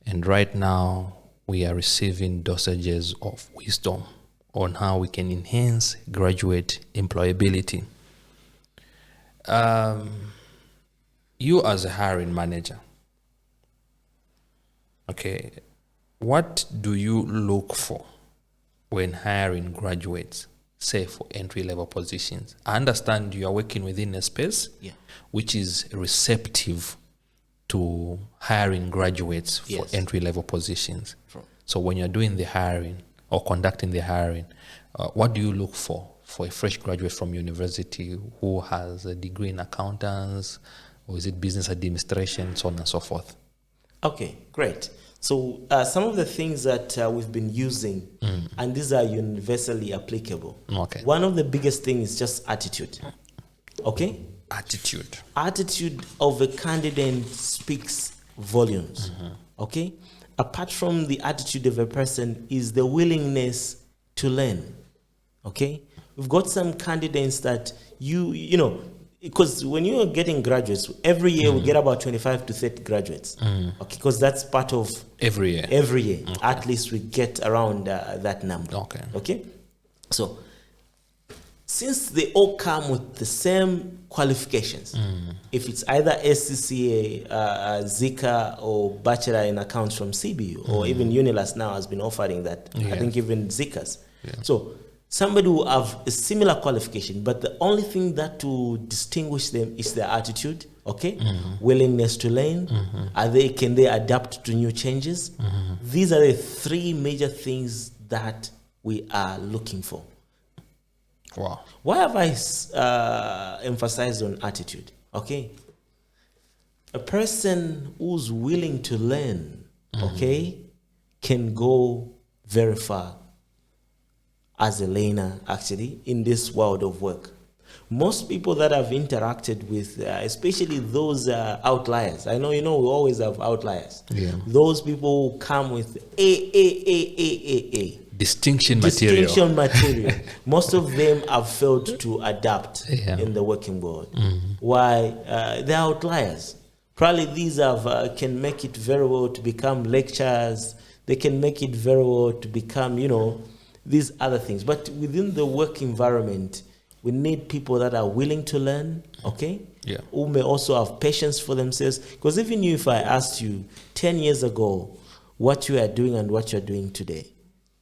And right now, we are receiving dosages of wisdom on how we can enhance graduate employability. You as a hiring manager, okay, what do you look for when hiring graduates, say for entry-level positions? I understand you are working within a space which is receptive to hiring graduates for entry-level positions. So when you're doing the hiring or conducting the hiring, what do you look for a fresh graduate from university who has a degree in accountants, or is it business administration, so on and so forth? Okay, great. So some of the things that we've been using, and these are universally applicable. Okay. One of the biggest things is just attitude. Okay? Attitude. Attitude of a candidate speaks volumes. Okay? Apart from the attitude of a person is the willingness to learn. Okay? We've got some candidates that you know, because when you're getting graduates, every year we get about 25 to 30 graduates. Okay, because that's part of every year. Every year, at least we get around that number. Okay. So, since they all come with the same qualifications, if it's either SCCA, Zika, or Bachelor in Accounts from CBU, or even Unilas now has been offering that. I think even Zika's. So, somebody will have a similar qualification, but the only thing that will distinguish them is their attitude, okay? Willingness to learn. Can they adapt to new changes? These are the three major things that we are looking for. Wow. Why have I emphasized on attitude? Okay. A person who's willing to learn, okay, can go very far as a learner, actually, in this world of work. Most people that I've interacted with, especially those outliers, I know, we always have outliers. Those people who come with A. Distinction material. Most of them have failed to adapt in the working world. Why? They're outliers. Probably these can make it very well to become lecturers. They can make it very well to become, these other things. But within the work environment, we need people that are willing to learn, okay? Who may also have patience for themselves. Because even if I asked you 10 years ago what you are doing and what you're doing today,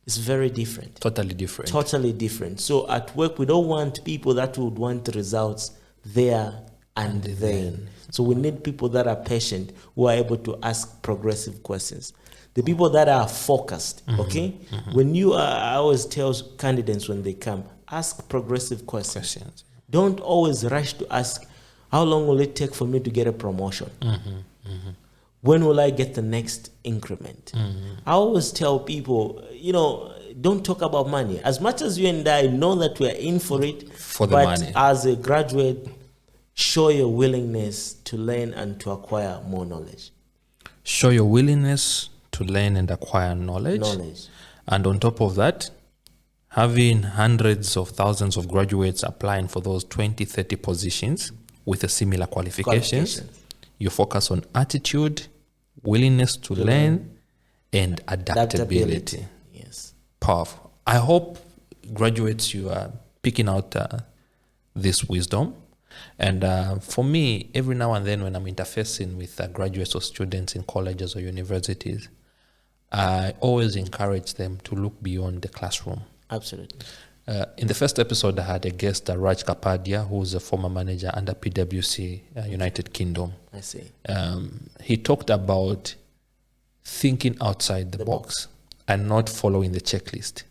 it's very different. Totally different. Totally different. So at work, we don't want people that would want results there and then. So we need people that are patient, who are able to ask progressive questions. The people that are focused, okay? When I always tell candidates when they come, ask progressive questions. Don't always rush to ask, how long will it take for me to get a promotion? When will I get the next increment? I always tell people, don't talk about money. As much as you and I know that we're in for it, for the money. As a graduate, show your willingness to learn and to acquire more knowledge. Show your willingness to learn and acquire knowledge. And on top of that, having hundreds of thousands of graduates applying for those 20, 30 positions with a similar qualifications, you focus on attitude, willingness to learn, and adaptability. Yes. Powerful. I hope graduates, you are picking out this wisdom. And for me, every now and then when I'm interfacing with graduates or students in colleges or universities, I always encourage them to look beyond the classroom. Absolutely. In the first episode, I had a guest, Raj Kapadia, who's a former manager under PwC, United Kingdom. I see. He talked about thinking outside the box and not following the checklist.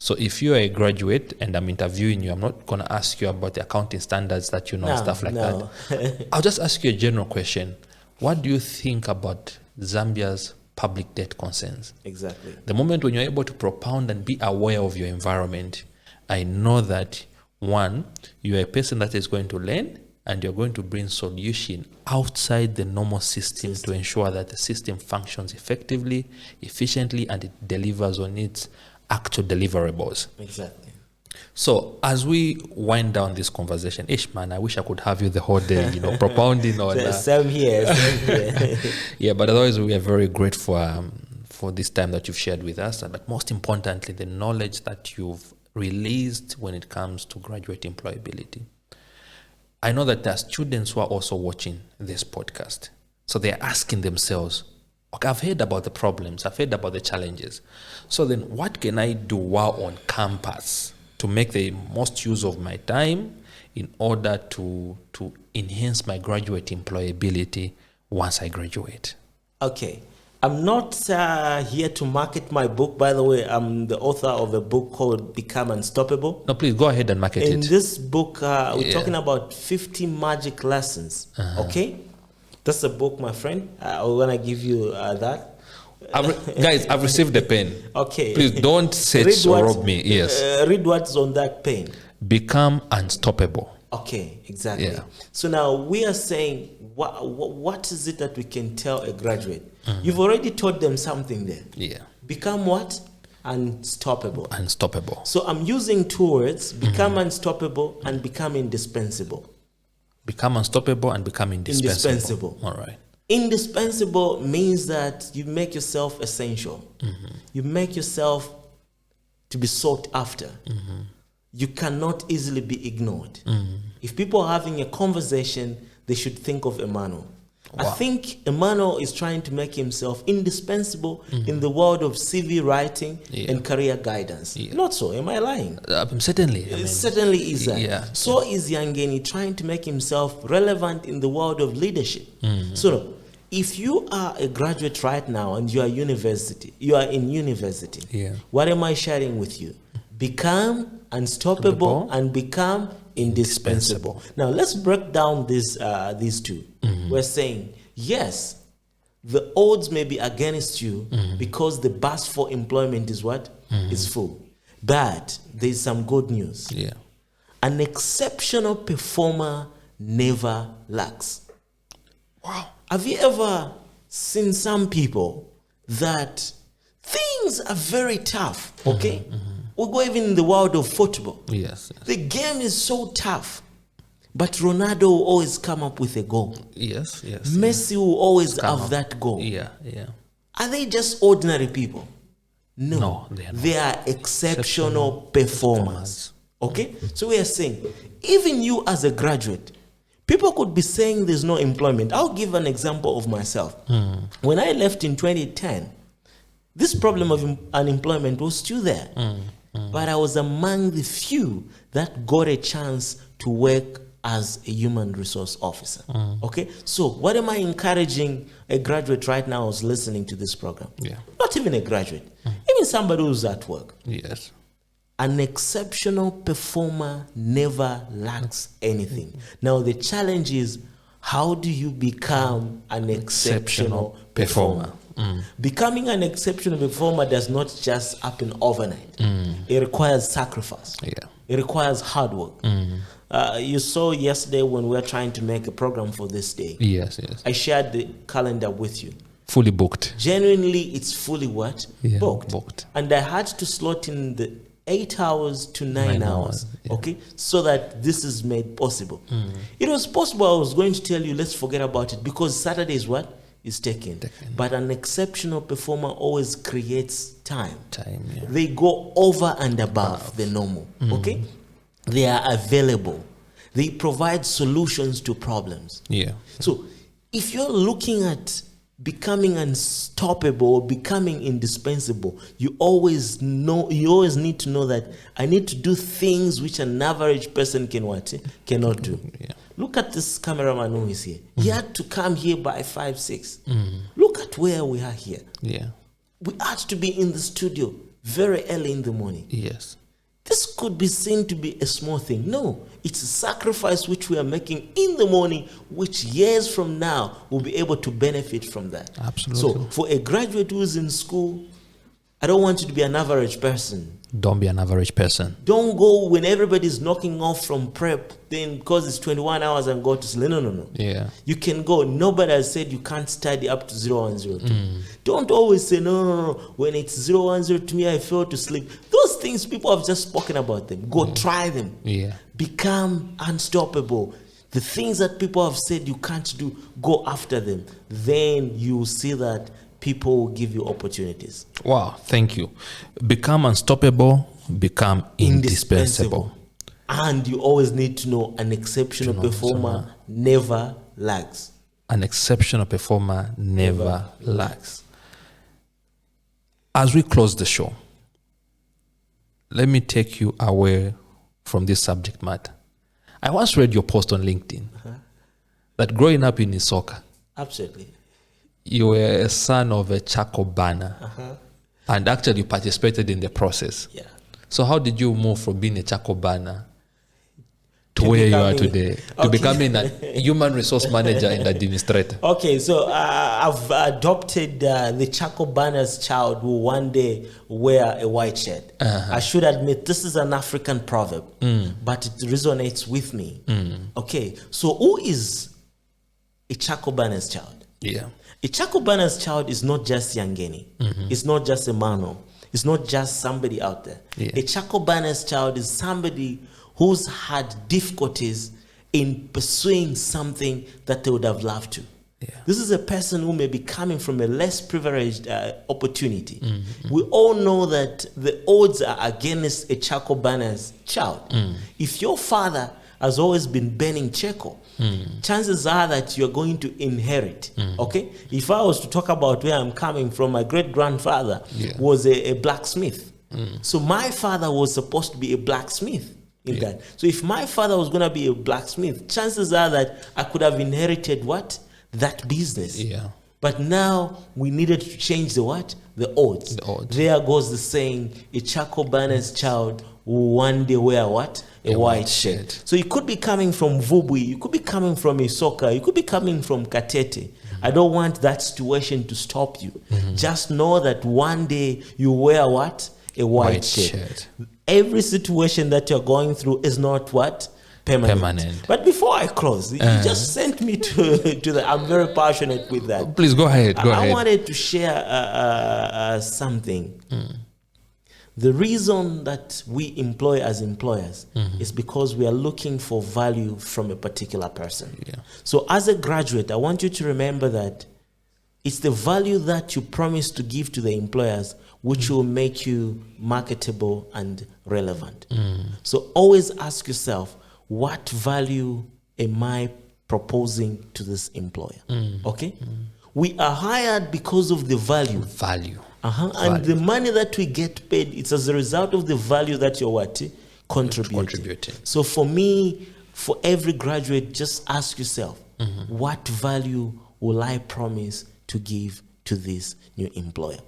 So if you are a graduate and I'm interviewing you, I'm not going to ask you about the accounting standards that you know and stuff like that. I'll just ask you a general question. What do you think about Zambia's public debt concerns? Exactly. The moment when you're able to propound and be aware of your environment, I know that, one, you're a person that is going to learn and you're going to bring solution outside the normal system to ensure that the system functions effectively, efficiently, and it delivers on its actual deliverables. Exactly. So as we wind down this conversation, man, I wish I could have you the whole day, propounding on Same here. Yeah, but otherwise we are very grateful for this time that you've shared with us. But most importantly, the knowledge that you've released when it comes to graduate employability. I know that there are students who are also watching this podcast. So they're asking themselves, okay, I've heard about the problems, I've heard about the challenges. So then what can I do while on campus to make the most use of my time in order to enhance my graduate employability once I graduate? Okay. I'm not here to market my book. By the way, I'm the author of a book called Become Unstoppable. No, please go ahead and market it. In this book, we're talking about 50 magic lessons. Okay? That's a book, my friend. I want to give you that. Guys, I've received the pen. Okay. Please don't set or rob me. Yes. Read what's on that pen. Become unstoppable. Okay, exactly. Yeah. So now we are saying, what is it that we can tell a graduate? You've already taught them something there. Yeah. Become what? Unstoppable. Unstoppable. So I'm using two words, become unstoppable and become indispensable. Become unstoppable and become indispensable. All right. Indispensable means that you make yourself essential. You make yourself to be sought after. You cannot easily be ignored. If people are having a conversation, they should think of Emmanuel. Wow. I think Emmanuel is trying to make himself indispensable in the world of CV writing and career guidance. Not so. Am I lying? Certainly. It certainly is that. Yeah. So is Yangeni trying to make himself relevant in the world of leadership. So if you are a graduate right now and you are in university, what am I sharing with you? Become unstoppable and become indispensable. Now let's break down these two. We're saying, yes, the odds may be against you because the bus for employment is what? Is full. But there's some good news. Yeah. An exceptional performer never lacks. Wow. Have you ever seen some people that things are very tough, okay? We go even in the world of football. Yes. The game is so tough, but Ronaldo will always come up with a goal. Yes. Messi will always have that goal. Yeah. Are they just ordinary people? No, they are exceptional performers. Okay? So we are saying, even you as a graduate, people could be saying there's no employment. I'll give an example of myself. When I left in 2010, this problem of unemployment was still there. But I was among the few that got a chance to work as a human resource officer. Okay? So what am I encouraging a graduate right now who's listening to this program? Yeah. Not even a graduate. Even somebody who's at work. Yes. An exceptional performer never lacks anything. Now the challenge is, how do you become an exceptional performer? Becoming an exceptional performer does not just happen overnight. It requires sacrifice. It requires hard work. You saw yesterday when we were trying to make a program for this day. Yes. I shared the calendar with you. Fully booked. Genuinely, it's fully what? Yeah, booked. And I had to slot in the 8 hours to 9 hours. Okay? So that this is made possible. It was possible I was going to tell you, let's forget about it, because Saturday is what? Is taken. But an exceptional performer always creates time. They go over and above the normal. Okay? They are available. They provide solutions to problems. Yeah. So if you're looking at becoming unstoppable, becoming indispensable, you always need to know that I need to do things which an average person cannot do. Yeah. Look at this cameraman who is here. He had to come here by 5, 6. Look at where we are here. Yeah. We had to be in the studio very early in the morning. Yes. This could be seen to be a small thing. No, it's a sacrifice which we are making in the morning, which years from now will be able to benefit from that. Absolutely. So for a graduate who's in school, I don't want you to be an average person. Don't be an average person. Don't go when everybody's knocking off from prep, then because it's 21 hours and go to sleep. No. Yeah. You can go. Nobody has said you can't study up to 0102. Don't always say, no. When it's 010 to me, I fell to sleep. Those things, people have just spoken about them. Go try them. Yeah. Become unstoppable. The things that people have said you can't do, go after them. Then you will see that people will give you opportunities. Wow, thank you. Become unstoppable, become indispensable. And you always need to know an exceptional performer never lags. An exceptional performer never lags. As we close the show, let me take you away from this subject matter. I once read your post on LinkedIn that growing up in Isoka, absolutely, you were a son of a Chaco banner, and actually you participated in the process. Yeah. So how did you move from being a Chaco banner to where you are today, to becoming a human resource manager and administrator? Okay, so I've adopted the Chaco banner's child who one day wear a white shirt. I should admit, this is an African proverb, but it resonates with me. Okay, so who is a Chaco banner's child? Yeah. A Chaco banner's child is not just Yangeni. It's not just a Mano. It's not just somebody out there. Yeah. A Chaco banner's child is somebody who's had difficulties in pursuing something that they would have loved to. Yeah. This is a person who may be coming from a less privileged opportunity. We all know that the odds are against a Chaco banner's child. If your father has always been burning Chaco, chances are that you're going to inherit. Okay? If I was to talk about where I'm coming from, my great-grandfather was a blacksmith. So my father was supposed to be a blacksmith in that. So if my father was going to be a blacksmith, chances are that I could have inherited what? That business. Yeah. But now we needed to change the what? The odds. The odds. There goes the saying, a Chaco banner's child will one day wear what? A white shirt. So you could be coming from Vubwi, you could be coming from Isoka, you could be coming from Katete. I don't want that situation to stop you. Just know that one day you wear what? A white shirt. Every situation that you're going through is not what? Permanent. But before I close, you just sent me to the. I'm very passionate with that. Please go ahead. I wanted to share something. The reason that we employ as employers is because we are looking for value from a particular person. Yeah. So as a graduate, I want you to remember that it's the value that you promise to give to the employers which will make you marketable and relevant. So always ask yourself, what value am I proposing to this employer? Okay? We are hired because of the value. Value. And the money that we get paid, it's as a result of the value that you're what? Contributing. So for me, for every graduate, just ask yourself, what value will I promise to give to this new employer?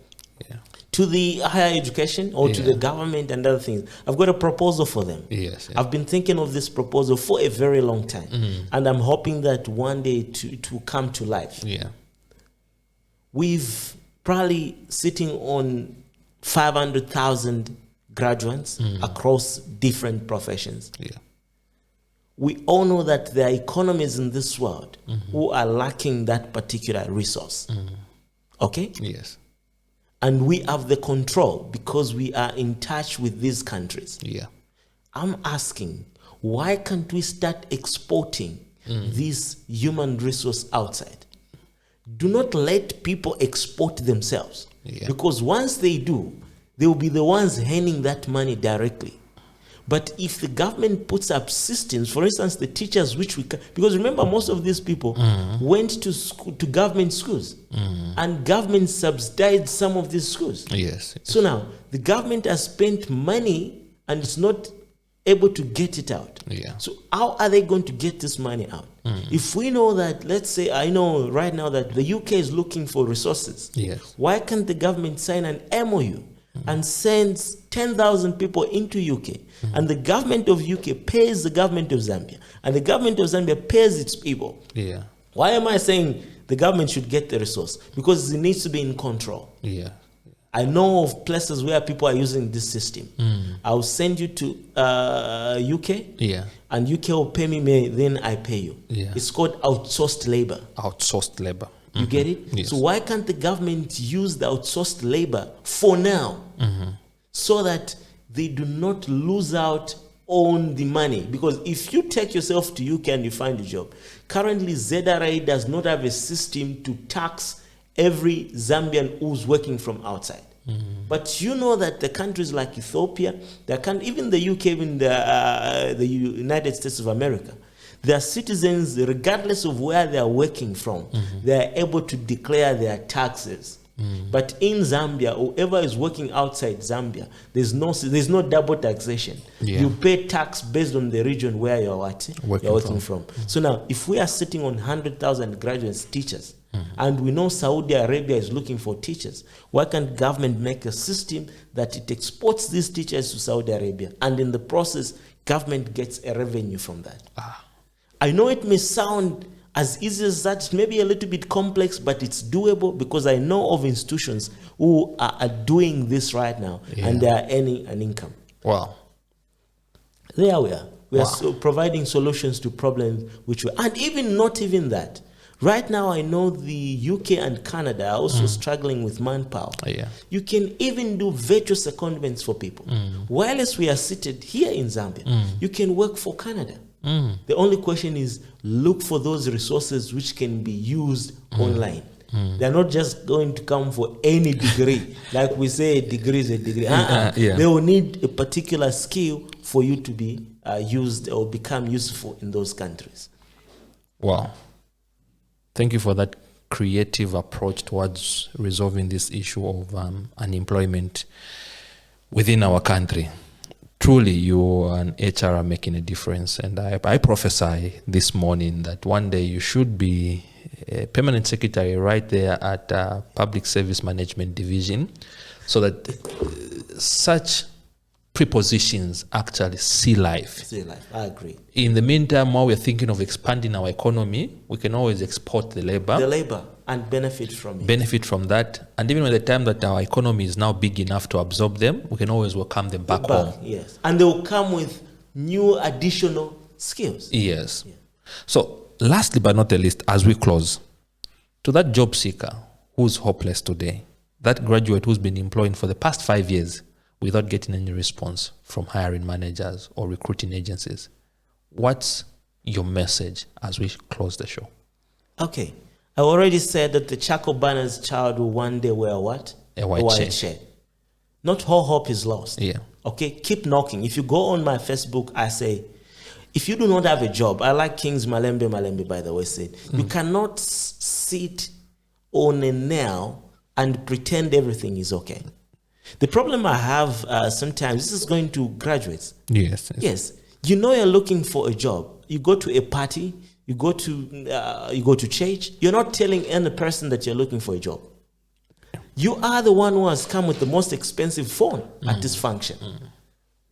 Yeah. To the higher education or to the government and other things. I've got a proposal for them. Yes. I've been thinking of this proposal for a very long time. And I'm hoping that one day to come to life. Yeah. We've probably sitting on 500,000 graduates across different professions. Yeah. We all know that there are economies in this world who are lacking that particular resource. Okay? Yes. And we have the control because we are in touch with these countries. Yeah. I'm asking, why can't we start exporting this human resource outside? Do not let people export themselves. Yeah. Because once they do, they will be the ones earning that money directly. But if the government puts up systems, for instance, the teachers which because remember, most of these people went to school, to government schools, and government subsidized some of these schools. Yes. So now the government has spent money and it's not able to get it out. Yeah. So how are they going to get this money out? If we know that, let's say, I know right now that the UK is looking for resources. Yes. Why can't the government sign an MOU and sends 10,000 people into UK, and the government of UK pays the government of Zambia, and the government of Zambia pays its people? Yeah. Why am I saying the government should get the resource? Because it needs to be in control. Yeah. I know of places where people are using this system. I'll send you to UK, Yeah. and UK will pay me, then I pay you. Yeah. It's called outsourced labor. Outsourced labor. You get it? Yes. So why can't the government use the outsourced labor for now, so that they do not lose out on the money? Because if you take yourself to UK and you find a job, currently ZRA does not have a system to tax every Zambian who's working from outside. But you know that the countries like Ethiopia, even the UK, even the United States of America, their citizens, regardless of where they are working from, they are able to declare their taxes. But in Zambia, whoever is working outside Zambia, there's no double taxation. Yeah. You pay tax based on the region where you're working from. So now, if we are sitting on 100,000 graduates, teachers, and we know Saudi Arabia is looking for teachers, why can't government make a system that it exports these teachers to Saudi Arabia, and in the process, government gets a revenue from that? I know it may sound as easy as that, maybe a little bit complex, but it's doable, because I know of institutions who are doing this right now, and they are earning an income. Wow. There we are. We are providing solutions to problems and even not even that. Right now, I know the UK and Canada are also struggling with manpower. Yeah. You can even do virtual secondments for people. Whilst we are seated here in Zambia, you can work for Canada. The only question is, look for those resources which can be used online. They're not just going to come for any degree. Like we say, a degree is a degree. They will need a particular skill for you to be used or become useful in those countries. Wow. Thank you for that creative approach towards resolving this issue of unemployment within our country. Truly, you and HR are making a difference. And I prophesy this morning that one day you should be a permanent secretary right there at Public Service Management Division, so that such prepositions actually see life. I agree. In the meantime, while we're thinking of expanding our economy, we can always export the labor and benefit from it. Benefit from that. And even by the time that our economy is now big enough to absorb them, we can always welcome them back home. Yes. And they will come with new additional skills. Yes. Yeah. So, lastly but not the least, as we close, to that job seeker who's hopeless today, that graduate who's been employed for the past 5 years without getting any response from hiring managers or recruiting agencies, what's your message as we close the show? Okay. I already said that the charcoal burner's child will one day wear what? A white shirt. Not all hope is lost. Yeah. Okay, keep knocking. If you go on my Facebook, I say, if you do not have a job, I like King's Malembe, by the way, said, you cannot sit on a nail and pretend everything is okay. The problem I have sometimes, this is going to graduates. Yes. You know you're looking for a job. You go to a party, you go to church. You're not telling any person that you're looking for a job. You are the one who has come with the most expensive phone at this function.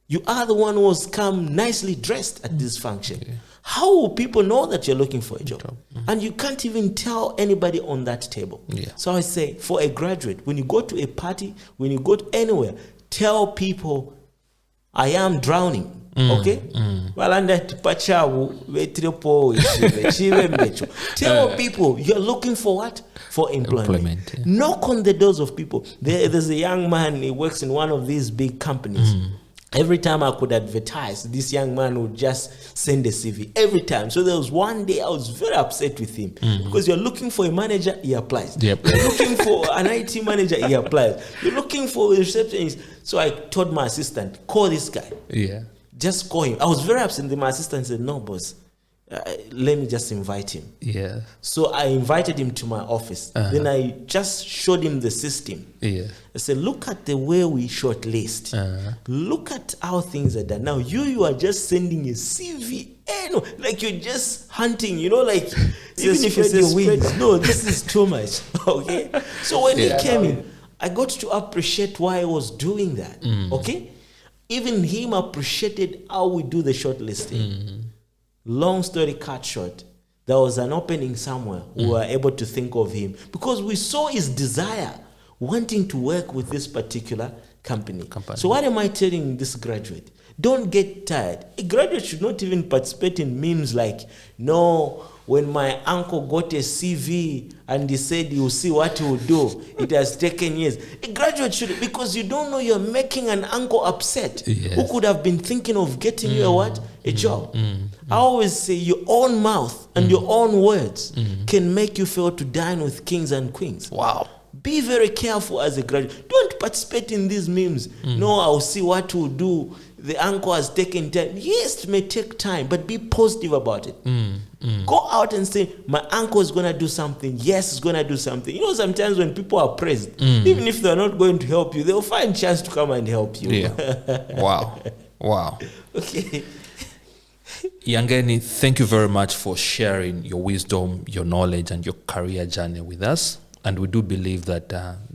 You are the one who has come nicely dressed at this function. Yeah. How will people know that you're looking for a job? And you can't even tell anybody on that table. Yeah. So I say, for a graduate, when you go to a party, when you go to anywhere, tell people, I am drowning. Okay? Tell people you're looking for what? For employment. Yeah. Knock on the doors of people. There's a young man, he works in one of these big companies. Every time I could advertise, this young man would just send a CV. Every time. So there was one day I was very upset with him. Because you're looking for a manager, he applies. Yep. You're looking for an IT manager, he applies. You're looking for a receptionist. So I told my assistant, call this guy. Yeah. Just call him. I was very upset. Then my assistant said, no, boss, let me just invite him. Yeah. So I invited him to my office. Then I just showed him the system. Yeah. I said, look at the way we shortlist. Look at how things are done. Now you are just sending a CV. Like you're just hunting, like even if you say no, this is too much. Okay. So when he came in, I got to appreciate why I was doing that. Okay. Even him appreciated how we do the shortlisting. Long story cut short, there was an opening somewhere. We were able to think of him because we saw his desire, wanting to work with this particular company. So what am I telling this graduate? Don't get tired. A graduate should not even participate in memes like, no, when my uncle got a CV and he said he will see what he will do, it has taken years. A graduate should, because you don't know, you're making an uncle upset who could have been thinking of getting you a job. I always say your own mouth and your own words can make you fail to dine with kings and queens. Wow. Be very careful as a graduate. Don't participate in these memes. No, I'll see what we'll do. The uncle has taken time. Yes, it may take time, but be positive about it. Go out and say, my uncle is going to do something. Yes, he's going to do something. Sometimes when people are praised, even if they're not going to help you, they'll find a chance to come and help you. Yeah. Wow. Okay. Yangeni, thank you very much for sharing your wisdom, your knowledge, and your career journey with us. And we do believe that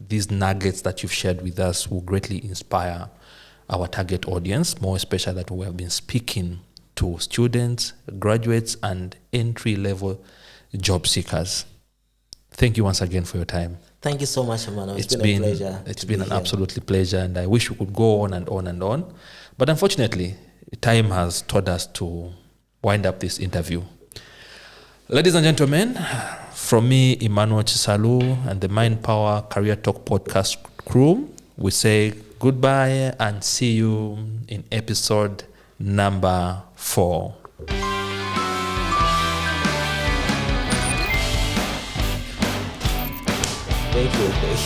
these nuggets that you've shared with us will greatly inspire our target audience, more especially that we have been speaking to students, graduates, and entry-level job seekers. Thank you once again for your time. Thank you so much, Emmanuel. It's been a pleasure. It's been an absolutely pleasure, and I wish we could go on and on and on. But unfortunately, time has told us to wind up this interview. Ladies and gentlemen, from me, Emmanuel Chisalu, and the Mind Power Career Talk podcast crew, we say goodbye and see you in episode number 4. Thank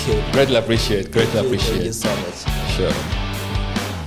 you. Greatly appreciate. Thank you so much. Sure.